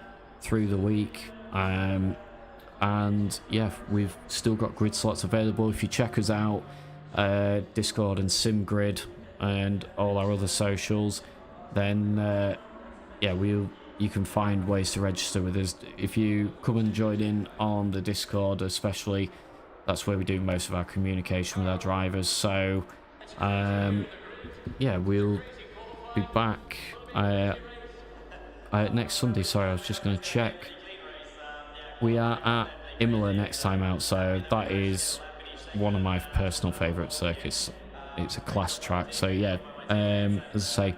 through the week. And yeah, we've still got grid slots available. If you check us out, Discord and SimGrid and all our other socials, then yeah, you can find ways to register with us. If you come and join in on the Discord especially, that's where we do most of our communication with our drivers. So yeah, we'll be back next Sunday. Sorry, I was just going to check. We are at Imola next time out, so that is one of my personal favourite circuits. It's a class track, so yeah, as I say,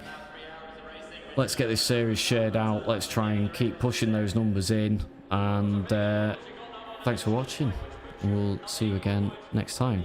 let's get this series shared out. Let's try and keep pushing those numbers in, and thanks for watching. We'll see you again next time.